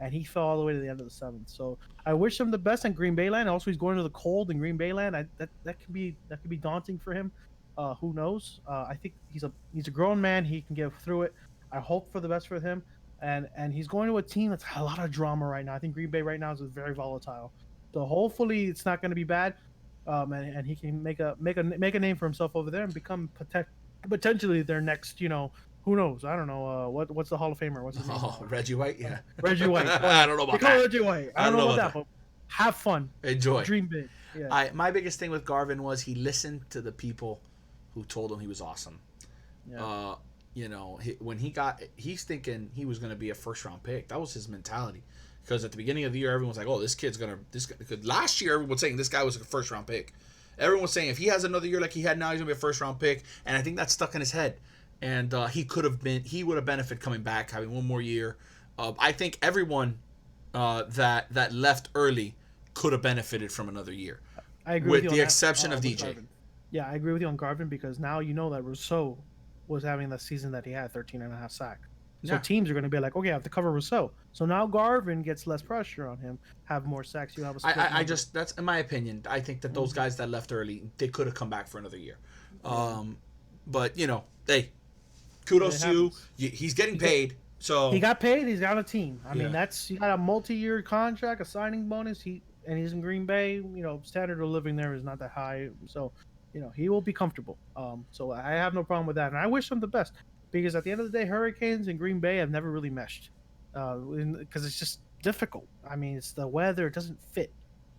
Speaker 1: and he fell all the way to the end of the 7th. So I wish him the best in Green Bay land. Also, he's going to the cold in Green Bay land. That could be daunting for him. Who knows? I think he's a grown man. He can get through it. I hope for the best for him. And he's going to a team that's a lot of drama right now. I think Green Bay right now is very volatile. So hopefully it's not going to be bad. And he can make a name for himself over there and become potentially their next, who knows? I don't know. What's the Hall of Famer? What's his name?
Speaker 2: Reggie White, yeah.
Speaker 1: Reggie White.
Speaker 2: I don't know about that.
Speaker 1: Reggie White. I don't know about that. But have fun.
Speaker 2: Enjoy.
Speaker 1: Dream big. Yeah.
Speaker 2: My biggest thing with Garvin was he listened to the people who told him he was awesome. Yeah. He's thinking he was going to be a 1st-round pick. That was his mentality. Because at the beginning of the year, everyone was like, "Oh, this kid's gonna." Last year, everyone was saying this guy was a 1st-round pick. Everyone was saying if he has another year like he had now, he's gonna be a 1st-round pick. And I think that's stuck in his head. And he would have benefited coming back, having one more year. I think everyone that left early could have benefited from another year.
Speaker 1: I agree
Speaker 2: with the exception of DJ.
Speaker 1: Garvin. Yeah, I agree with you on Garvin because now you know that Rousseau was having the season that he had, 13.5 sacks. So teams are going to be like, okay, I have to cover Rousseau. So now Garvin gets less pressure on him, have more sacks. You have a
Speaker 2: that's in my opinion. I think that those guys that left early, they could have come back for another year. But hey, kudos to you. He's getting paid. So
Speaker 1: he got paid. He's got a team. I mean, he got a multi-year contract, a signing bonus. He's in Green Bay. Standard of living there is not that high. So, he will be comfortable. So I have no problem with that, and I wish him the best. Because at the end of the day, Hurricanes and Green Bay have never really meshed, because it's just difficult. I mean, it's the weather; it doesn't fit.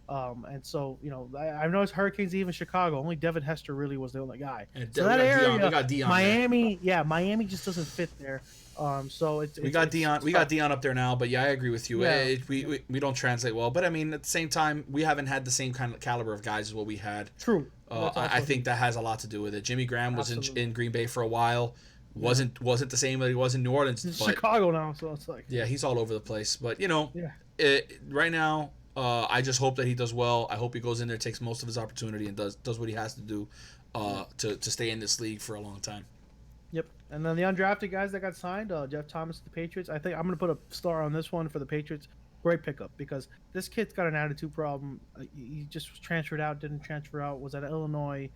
Speaker 1: And so I've noticed hurricanes, even Chicago. Only Devin Hester really was the only guy.
Speaker 2: And
Speaker 1: So
Speaker 2: we
Speaker 1: that
Speaker 2: got Dion. We
Speaker 1: area,
Speaker 2: got Dion there.
Speaker 1: Miami, yeah, Miami just doesn't fit there. So
Speaker 2: We got Dion.
Speaker 1: it's
Speaker 2: We got
Speaker 1: tough.
Speaker 2: Dion up there now, but yeah, I agree with you.
Speaker 1: Yeah,
Speaker 2: We don't translate well, but I mean, at the same time, we haven't had the same kind of caliber of guys as what we had.
Speaker 1: true. That's
Speaker 2: I
Speaker 1: also
Speaker 2: think that has a lot to do with it. Jimmy Graham was
Speaker 1: absolutely.
Speaker 2: in Green Bay for a while.
Speaker 1: Yeah.
Speaker 2: Wasn't the same that he was in New Orleans,
Speaker 1: It's
Speaker 2: but
Speaker 1: Chicago now, so it's like
Speaker 2: yeah, he's all over the place. But
Speaker 1: yeah.
Speaker 2: right now, I just hope that he does well. I hope he goes in there, takes most of his opportunity, and does what he has to do to stay in this league for a long time.
Speaker 1: Yep. And then the undrafted guys that got signed, Jeff Thomas, the Patriots. I think I'm gonna put a star on this one for the Patriots. Great pickup because this kid's got an attitude problem. He just was transferred out, didn't transfer out. Was at Illinois.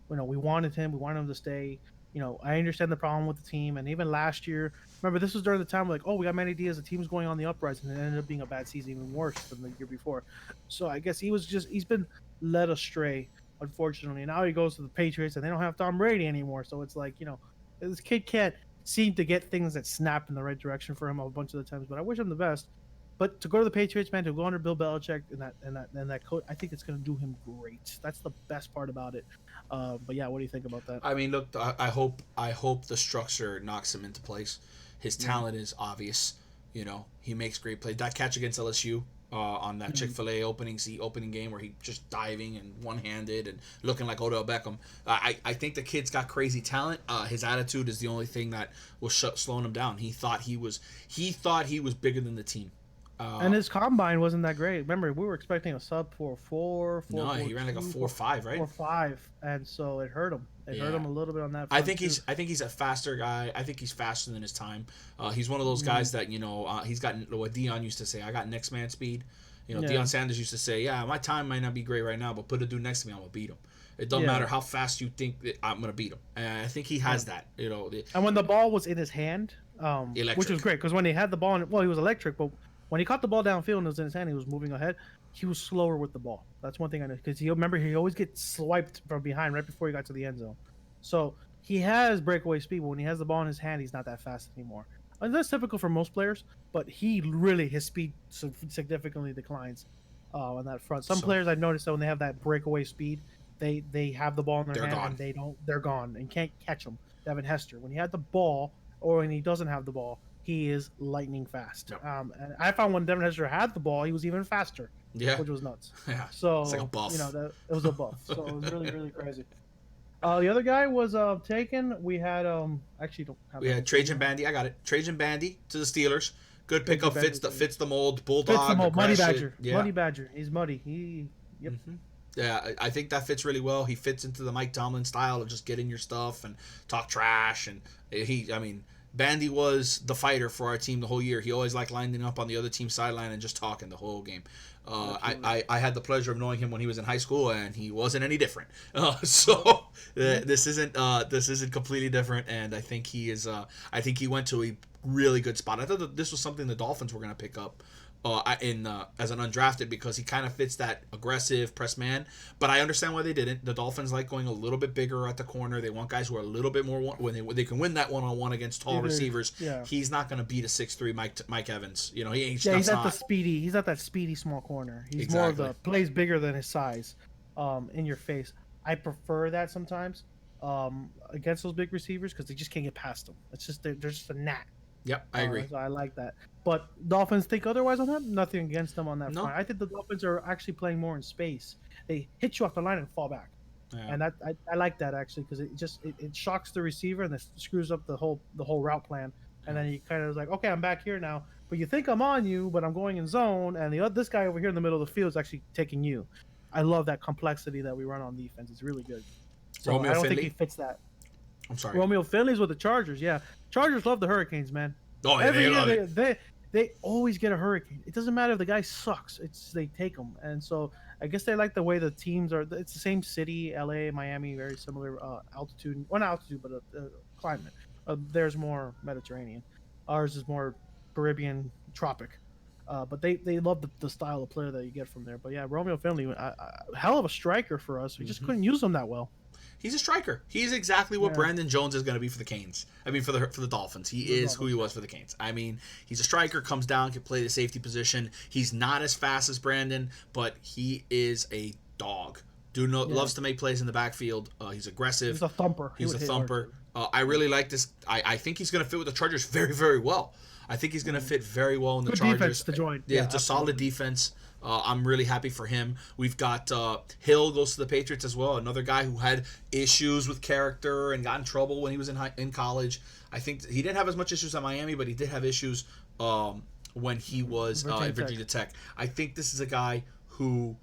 Speaker 1: We wanted him. We wanted him to stay. I understand the problem with the team, and even last year. Remember, this was during the time like, oh, we got Manny Diaz. The team's going on the uprise, and it ended up being a bad season, even worse than the year before. So I guess he's been led astray, unfortunately. Now he goes to the Patriots, and they don't have Tom Brady anymore. So it's like, this kid can't seem to get things that snap in the right direction for him a bunch of the times. But I wish him the best. But to go to the Patriots, man, to go under Bill Belichick and that coach, I think it's going to do him great. That's the best part about it. But yeah, what do you think about that?
Speaker 2: I mean, look, I hope the structure knocks him into place. His talent is obvious. He makes great plays. That catch against LSU on that Chick-fil-A opening game where he just diving and one-handed and looking like Odell Beckham. I think the kid's got crazy talent. His attitude is the only thing that was slowing him down. He thought he was bigger than the team.
Speaker 1: And his combine wasn't that great. Remember, we were expecting a sub 4.4,
Speaker 2: No, he ran like a 4.5, right?
Speaker 1: 4.5, and so it hurt him. It hurt him a little bit on that.
Speaker 2: I think he's a faster guy. I think he's faster than his time. He's one of those guys that he's got what Dion used to say. I got next man speed. Deion Sanders used to say, yeah, my time might not be great right now, but put a dude next to me, I'm gonna beat him. It doesn't matter how fast you think that I'm gonna beat him. And I think he has that.
Speaker 1: And when the ball was in his hand, which was great because when he had the ball, he was electric, but when he caught the ball downfield and it was in his hand, he was moving ahead. He was slower with the ball. That's one thing I know because he always gets swiped from behind right before he got to the end zone. So he has breakaway speed, but when he has the ball in his hand, he's not that fast anymore. And that's typical for most players, but his speed significantly declines on that front. Some players I've noticed that when they have that breakaway speed, they have the ball in their hand and they're gone and can't catch them. Devin Hester, when he had the ball or when he doesn't have the ball, he is lightning fast.
Speaker 2: Yep.
Speaker 1: And I found when Devin Hester had the ball, he was even faster.
Speaker 2: Yeah,
Speaker 1: which was nuts.
Speaker 2: Yeah,
Speaker 1: so
Speaker 2: it's like a buff.
Speaker 1: It was a buff. So it was really, really crazy. The other guy was taken. We had actually don't have.
Speaker 2: We had Trajan Bandy. I got it. Trajan Bandy to the Steelers. Good pickup. Fits the mold. Bulldog.
Speaker 1: Fits the mold. Muddy
Speaker 2: aggression.
Speaker 1: Badger.
Speaker 2: Yeah.
Speaker 1: Muddy Badger. He's muddy. Yep.
Speaker 2: Mm-hmm. Yeah, I think that fits really well. He fits into the Mike Tomlin style of just get in your stuff and talk trash. And Bandy was the fighter for our team the whole year. He always liked lining up on the other team's sideline and just talking the whole game. I had the pleasure of knowing him when he was in high school, and he wasn't any different. This isn't completely different, and I think he is. I think he went to a really good spot. I thought that this was something the Dolphins were going to pick up. As an undrafted because he kind of fits that aggressive press man, but I understand why they didn't. The Dolphins like going a little bit bigger at the corner. They want guys who are a little bit more when they can win that one-on-one against tall receivers.
Speaker 1: Yeah.
Speaker 2: He's not going to beat a 6'3" Mike Evans. He ain't.
Speaker 1: Yeah, he's not the speedy. He's not that speedy small corner. He's more of the plays bigger than his size, in your face. I prefer that sometimes, against those big receivers because they just can't get past them. It's just they're just a gnat.
Speaker 2: Yep, I agree.
Speaker 1: So I like that. But Dolphins think otherwise on that. Nothing against them on that front. I think the Dolphins are actually playing more in space. They hit you off the line and fall back, and I like that actually because it shocks the receiver and it screws up the whole route plan. And then you kind of like, okay, I'm back here now, but you think I'm on you, but I'm going in zone, and this guy over here in the middle of the field is actually taking you. I love that complexity that we run on defense. It's really good. So I don't think he fits that.
Speaker 2: I'm sorry.
Speaker 1: Romeo Finley's with the Chargers. Yeah, Chargers love the Hurricanes, man.
Speaker 2: Oh, yeah,
Speaker 1: Every
Speaker 2: they
Speaker 1: year
Speaker 2: love it.
Speaker 1: They always get a hurricane. It doesn't matter if the guy sucks. They take him, and so I guess they like the way the teams are. It's the same city, L.A., Miami, very similar altitude. Well, not altitude, but climate. Theirs more Mediterranean. Ours is more Caribbean, tropic. But they love the style of player that you get from there. But yeah, Romeo Finley, hell of a striker for us. We just couldn't use him that well.
Speaker 2: He's a striker. He's exactly what
Speaker 1: Yeah.
Speaker 2: Brandon Jones is going to be for the Canes. I mean, for the Dolphins. He is who he was for the Canes. I mean, he's a striker, comes down, can play the safety position. He's not as fast as Brandon, but he is a dog. Loves to make plays in the backfield. He's aggressive.
Speaker 1: He's a thumper.
Speaker 2: He's a thumper. I really like this. I think he's going to fit with the Chargers very, very well. I think he's going to fit very well in the
Speaker 1: Good
Speaker 2: Chargers.
Speaker 1: defense to join.
Speaker 2: Yeah, it's a solid defense. I'm really happy for him. We've got Hill goes to the Patriots as well. Another guy who had issues with character and got in trouble when he was in college. I think he didn't have as much issues at Miami, but he did have issues when he was at Virginia Tech. I think this is a guy who,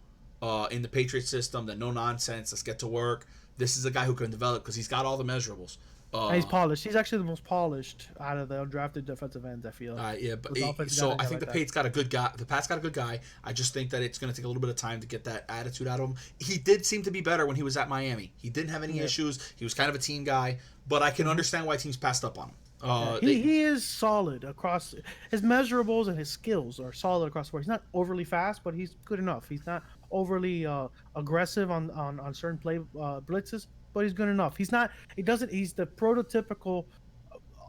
Speaker 2: in the Patriot system, that no nonsense, let's get to work. This is a guy who can develop because he's got all the measurables.
Speaker 1: And he's polished. He's actually the most polished out of the undrafted defensive ends, I feel.
Speaker 2: Yeah, but I think the Pats got a good guy. The Pats got a good guy. I just think that it's going to take a little bit of time to get that attitude out of him. He did seem to be better when he was at Miami. He didn't have any issues. He was kind of a team guy, but I can understand why teams passed up on him.
Speaker 1: He is solid across his measurables, and his skills are solid across the board. He's not overly fast, but he's good enough. He's not overly aggressive on certain play blitzes, but he's good enough. He's not. He's the prototypical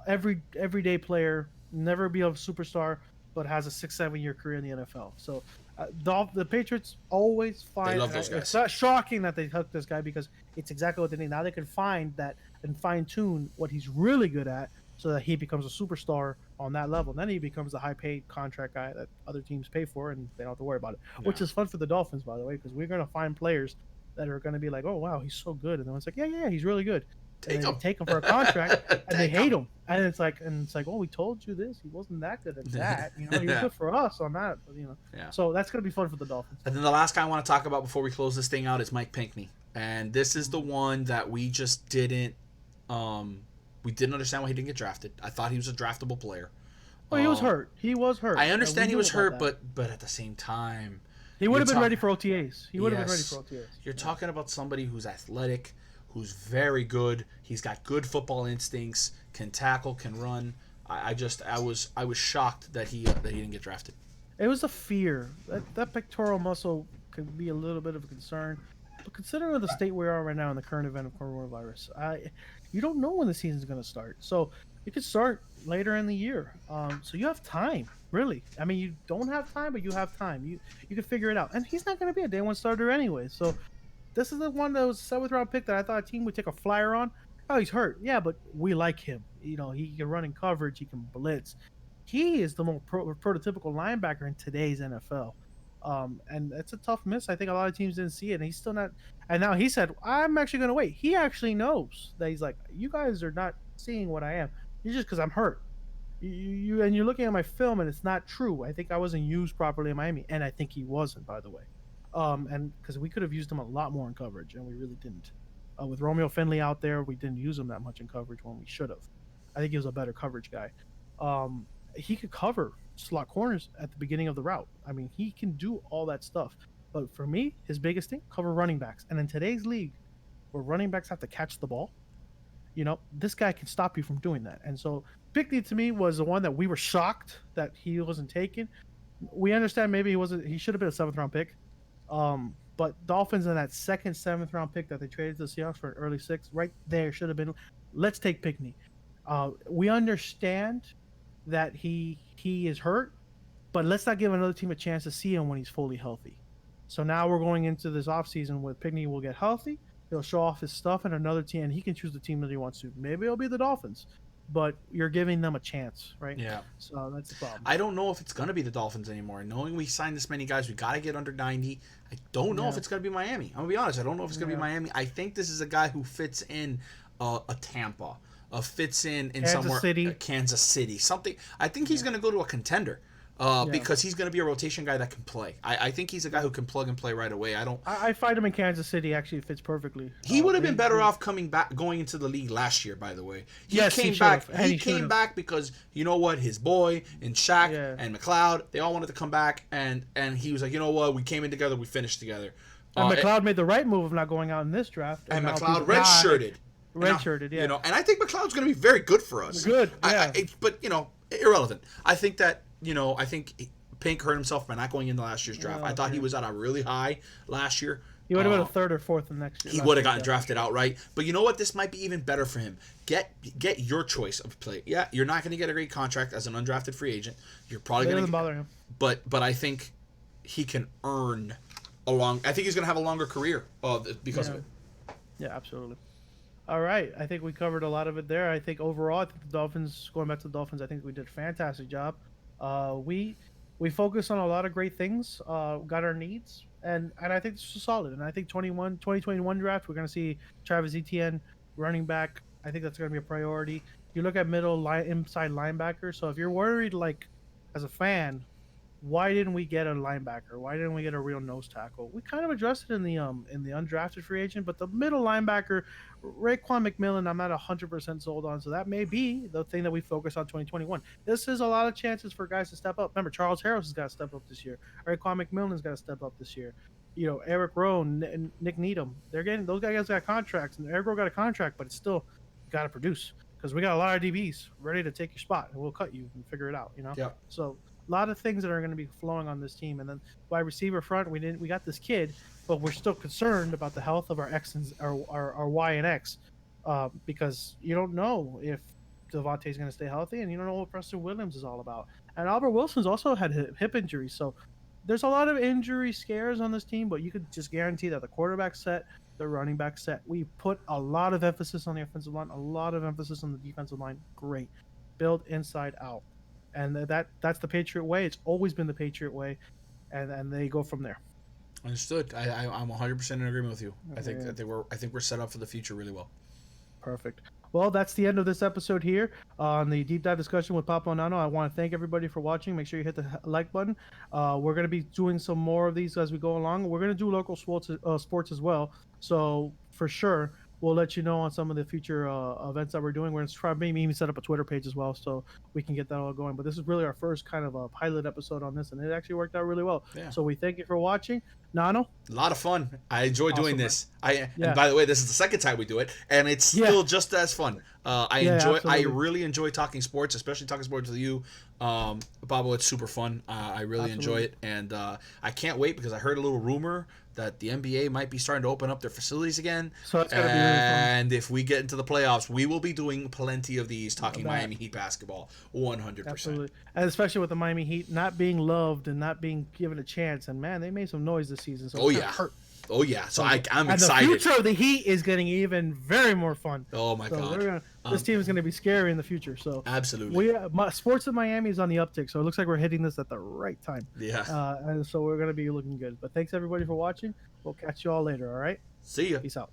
Speaker 1: everyday player. Never be a superstar, but has a 6-7 year career in the NFL. So the Patriots always find.
Speaker 2: They love those guys.
Speaker 1: It's not shocking that they hooked this guy because it's exactly what they need. Now they can find that and fine tune what he's really good at, so that he becomes a superstar on that level. And then he becomes a high-paid contract guy that other teams pay for, and they don't have to worry about it. Yeah. Which is fun for the Dolphins, by the way, because we're going to find players that are going to be like, oh, wow, he's so good. And then it's like, yeah, he's really good. Take him for a contract, and they hate him. And it's like, oh, we told you this. He wasn't that good at that. He was good for us on that.
Speaker 2: Yeah.
Speaker 1: So that's going to be fun for the Dolphins.
Speaker 2: And then the last guy I want to talk about before we close this thing out is Mike Pinkney. And this is the one that we just didn't we didn't understand why he didn't get drafted. I thought he was a draftable player.
Speaker 1: Well, he was hurt. He was hurt.
Speaker 2: I understand he was hurt, but at the same time,
Speaker 1: he would have been ready for OTAs.
Speaker 2: You're talking about somebody who's athletic, who's very good. He's got good football instincts, can tackle, can run. I was shocked that he didn't get drafted.
Speaker 1: It was a fear. That pectoral muscle could be a little bit of a concern. But considering the state we are right now in the current event of coronavirus, you don't know when the season's going to start. So it could start later in the year. So you have time, really. I mean, you don't have time, but you have time. You can figure it out. And he's not going to be a day one starter anyway. So this is the one that was a 7th round pick that I thought a team would take a flyer on. Oh, he's hurt. Yeah, but we like him. He can run in coverage. He can blitz. He is the most prototypical linebacker in today's NFL. And it's a tough miss. I think a lot of teams didn't see it, and he's still not. And now he said, "I'm actually going to wait." He actually knows that he's like, "You guys are not seeing what I am. It's just because I'm hurt. And you're looking at my film, and it's not true. I think I wasn't used properly in Miami, and I think he wasn't, by the way. And because we could have used him a lot more in coverage, and we really didn't. With Romeo Finley out there, we didn't use him that much in coverage when we should have. I think he was a better coverage guy. He could cover slot corners at the beginning of the route. I mean, he can do all that stuff. But for me, his biggest thing, cover running backs. And in today's league, where running backs have to catch the ball, this guy can stop you from doing that. And so Pickney, to me, was the one that we were shocked that he wasn't taken. We understand maybe he should have been a 7th round pick. But Dolphins in that second 7th round pick that they traded to the Seahawks for an early 6th, right there should have been, let's take Pickney. We understand that he is hurt, but let's not give another team a chance to see him when he's fully healthy. So now we're going into this offseason where Pickney will get healthy. He'll show off his stuff in another team, and he can choose the team that he wants to. Maybe it'll be the Dolphins, but you're giving them a chance, right?
Speaker 2: Yeah.
Speaker 1: So that's the problem.
Speaker 2: I don't know if it's going to be the Dolphins anymore. Knowing we signed this many guys, we got to get under 90. I don't know if it's going to be Miami. I'm going to be honest. I don't know if it's going to be Miami. I think this is a guy who fits in a Tampa, fits in somewhere. Kansas City. Something. I think he's going to go to a contender. Because he's going to be a rotation guy that can play. I think he's a guy who can plug and play right away.
Speaker 1: I find him in Kansas City. Actually, fits perfectly.
Speaker 2: He would have been better off going into the league last year. By the way, he came back because you know what, his boy and Shaq and McLeod, they all wanted to come back, and he was like, you know what, we came in together, we finished together.
Speaker 1: And McLeod made the right move of not going out in this draft.
Speaker 2: And McLeod redshirted.
Speaker 1: Yeah.
Speaker 2: And I think McLeod's going to be very good for us.
Speaker 1: Good. Yeah.
Speaker 2: But irrelevant. I think that. I think Pink hurt himself by not going into last year's draft. I thought he was at a really high last year.
Speaker 1: He would have been a third or fourth in next year.
Speaker 2: He would have gotten drafted outright. But you know what? This might be even better for him. Get your choice of play. Yeah, you're not going to get a great contract as an undrafted free agent. You're probably going to
Speaker 1: bother him.
Speaker 2: But I think he can earn I think he's going to have a longer career because of it.
Speaker 1: Yeah, absolutely. All right, I think we covered a lot of it there. I think overall, I think the Dolphins, going back to the Dolphins, I think we did a fantastic job. We focused on a lot of great things, got our needs, and I think this was solid. And I think 2021 draft, we're going to see Travis Etienne, running back. I think that's going to be a priority. You look at inside linebacker. So if you're worried, like, as a fan, why didn't we get a linebacker? Why didn't we get a real nose tackle? We kind of addressed it in the undrafted free agent, but the middle linebacker, Raekwon McMillan, I'm not 100% sold on. So that may be the thing that we focus on 2021. This is a lot of chances for guys to step up. Remember, Charles Harris has got to step up this year. Raekwon McMillan's got to step up this year. You know, Eric Rowe, Nick Needham, those guys got contracts, and Eric Rowe got a contract, but it's still got to produce because we got a lot of DBs ready to take your spot, and we'll cut you and figure it out. You know,
Speaker 2: yeah.
Speaker 1: So a lot of things that are going to be flowing on this team, and then wide receiver front, we got this kid, but we're still concerned about the health of our X and our Y and X, because you don't know if Devontae's going to stay healthy, and you don't know what Preston Williams is all about. And Albert Wilson's also had hip injuries, so there's a lot of injury scares on this team, but you could just guarantee that the quarterback set, the running back set. We put a lot of emphasis on the offensive line, a lot of emphasis on the defensive line. Great. Build inside out. And that's the Patriot way. It's always been the Patriot way, and they go from there.
Speaker 2: Understood. I'm 100% in agreement with you. I think we're set up for the future really well.
Speaker 1: Perfect. Well, that's the end of this episode here on the deep dive discussion with Papo and Nano. I want to thank everybody for watching. Make sure you hit the like button. We're going to be doing some more of these as we go along. We're going to do local sports as well. So for sure, we'll let you know on some of the future events that we're doing. We're going to try maybe even set up a Twitter page as well so we can get that all going. But this is really our first kind of a pilot episode on this, and it actually worked out really well.
Speaker 2: Yeah.
Speaker 1: So we thank you for watching. Nano?
Speaker 2: A lot of fun. I enjoy doing this.
Speaker 1: Yeah.
Speaker 2: And by the way, this is the second time we do it, and it's still just as fun. I really enjoy talking sports, especially talking sports with you. Bobo, it's super fun. I really enjoy it, and I can't wait because I heard a little rumor that the NBA might be starting to open up their facilities again.
Speaker 1: So it's going to be really fun.
Speaker 2: And if we get into the playoffs, we will be doing plenty of these, talking Miami Heat basketball, 100%.
Speaker 1: Absolutely. And especially with the Miami Heat not being loved and not being given a chance. And, man, they made some noise this season. So hurt.
Speaker 2: Oh, yeah. So I'm
Speaker 1: and
Speaker 2: excited.
Speaker 1: The future of the Heat is getting even very more fun.
Speaker 2: Oh, my God.
Speaker 1: This team is going to be scary in the future. So
Speaker 2: absolutely.
Speaker 1: Sports in Miami is on the uptick, so it looks like we're hitting this at the right time.
Speaker 2: Yeah.
Speaker 1: And so we're going to be looking good. But thanks, everybody, for watching. We'll catch you all later, all right?
Speaker 2: See ya.
Speaker 1: Peace out.